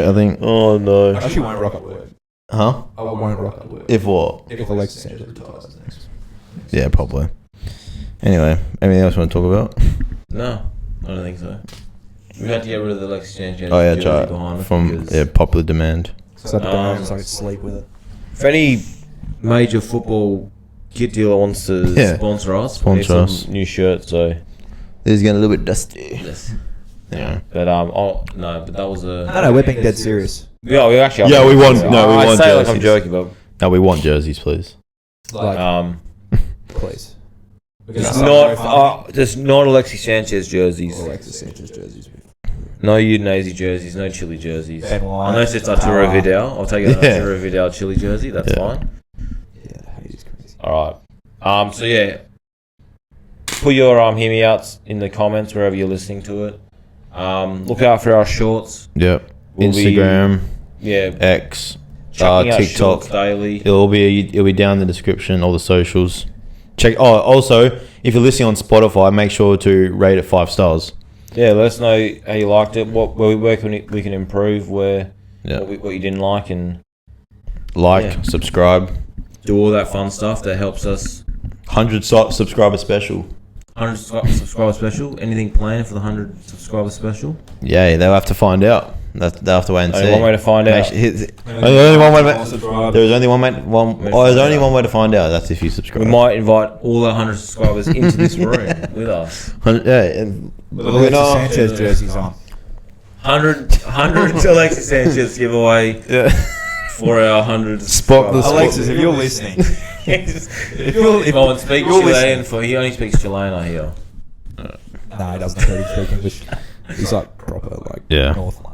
I think. Oh no. I actually won't rock up with it. Huh? I won't rock up with it. If what? If Alexis Sanchez retires next. Yeah, probably. Anyway, anything else you want to talk about? No, I don't think so. We had to get rid of the Alexis Sanchez. Oh yeah, jersey try behind us from because popular demand. So I I could sleep with it. if any major football kit dealer wants to Yeah. sponsor us, Sponsor we need some us. new shirts. So This is getting a little bit dusty. yes. Yeah. But but that was a. No, we're being dead serious. Yeah, we actually. Yeah, we want- no, we I want say like I'm jerseys. joking, but No, we want jerseys, please. Like, please. just not Alexis Sanchez jerseys. Alexis Sanchez jerseys. No Udinese jerseys, no Chile jerseys. Ben White. Unless it's Arturo Vidal. I'll take an Yeah. Arturo Vidal Chile jersey. That's Yeah. fine. Yeah, the hate is crazy. All right. So yeah, put your hear me outs in the comments wherever you're listening to it. Look out for our shorts. Yep. We'll be- Instagram, Yeah, X, chucking out shorts TikTok. daily. It'll be down in the description, all the socials. Check. Oh, also, if you're listening on Spotify, make sure to rate it 5 stars. Yeah, let us know how you liked it. Where can we can improve? Yeah. What you didn't like, and Like, Yeah. subscribe. do all that fun stuff that helps us. 100 subscriber special. 100 subscriber special. Anything planned for the 100 subscriber special? Yeah, they'll have to find out. They'll have to wait and Only see. one way to find out. There's only one way. There's only one way to find out. That's if you subscribe. We might invite all our 100 subscribers into this room with us. Yeah, and With Alexis Sanchez jerseys on. 100 Alexis Sanchez giveaway yeah. for our 100 Spot the subscribers. Alexis, if you're listening, if Owen speaks you're Chilean, he only speaks Chilean, I hear. no, he doesn't really speak English. He's like proper, like Yeah. North London.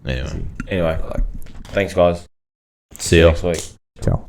Anyway, Anyway, thanks guys. see ya. Next week. Ciao.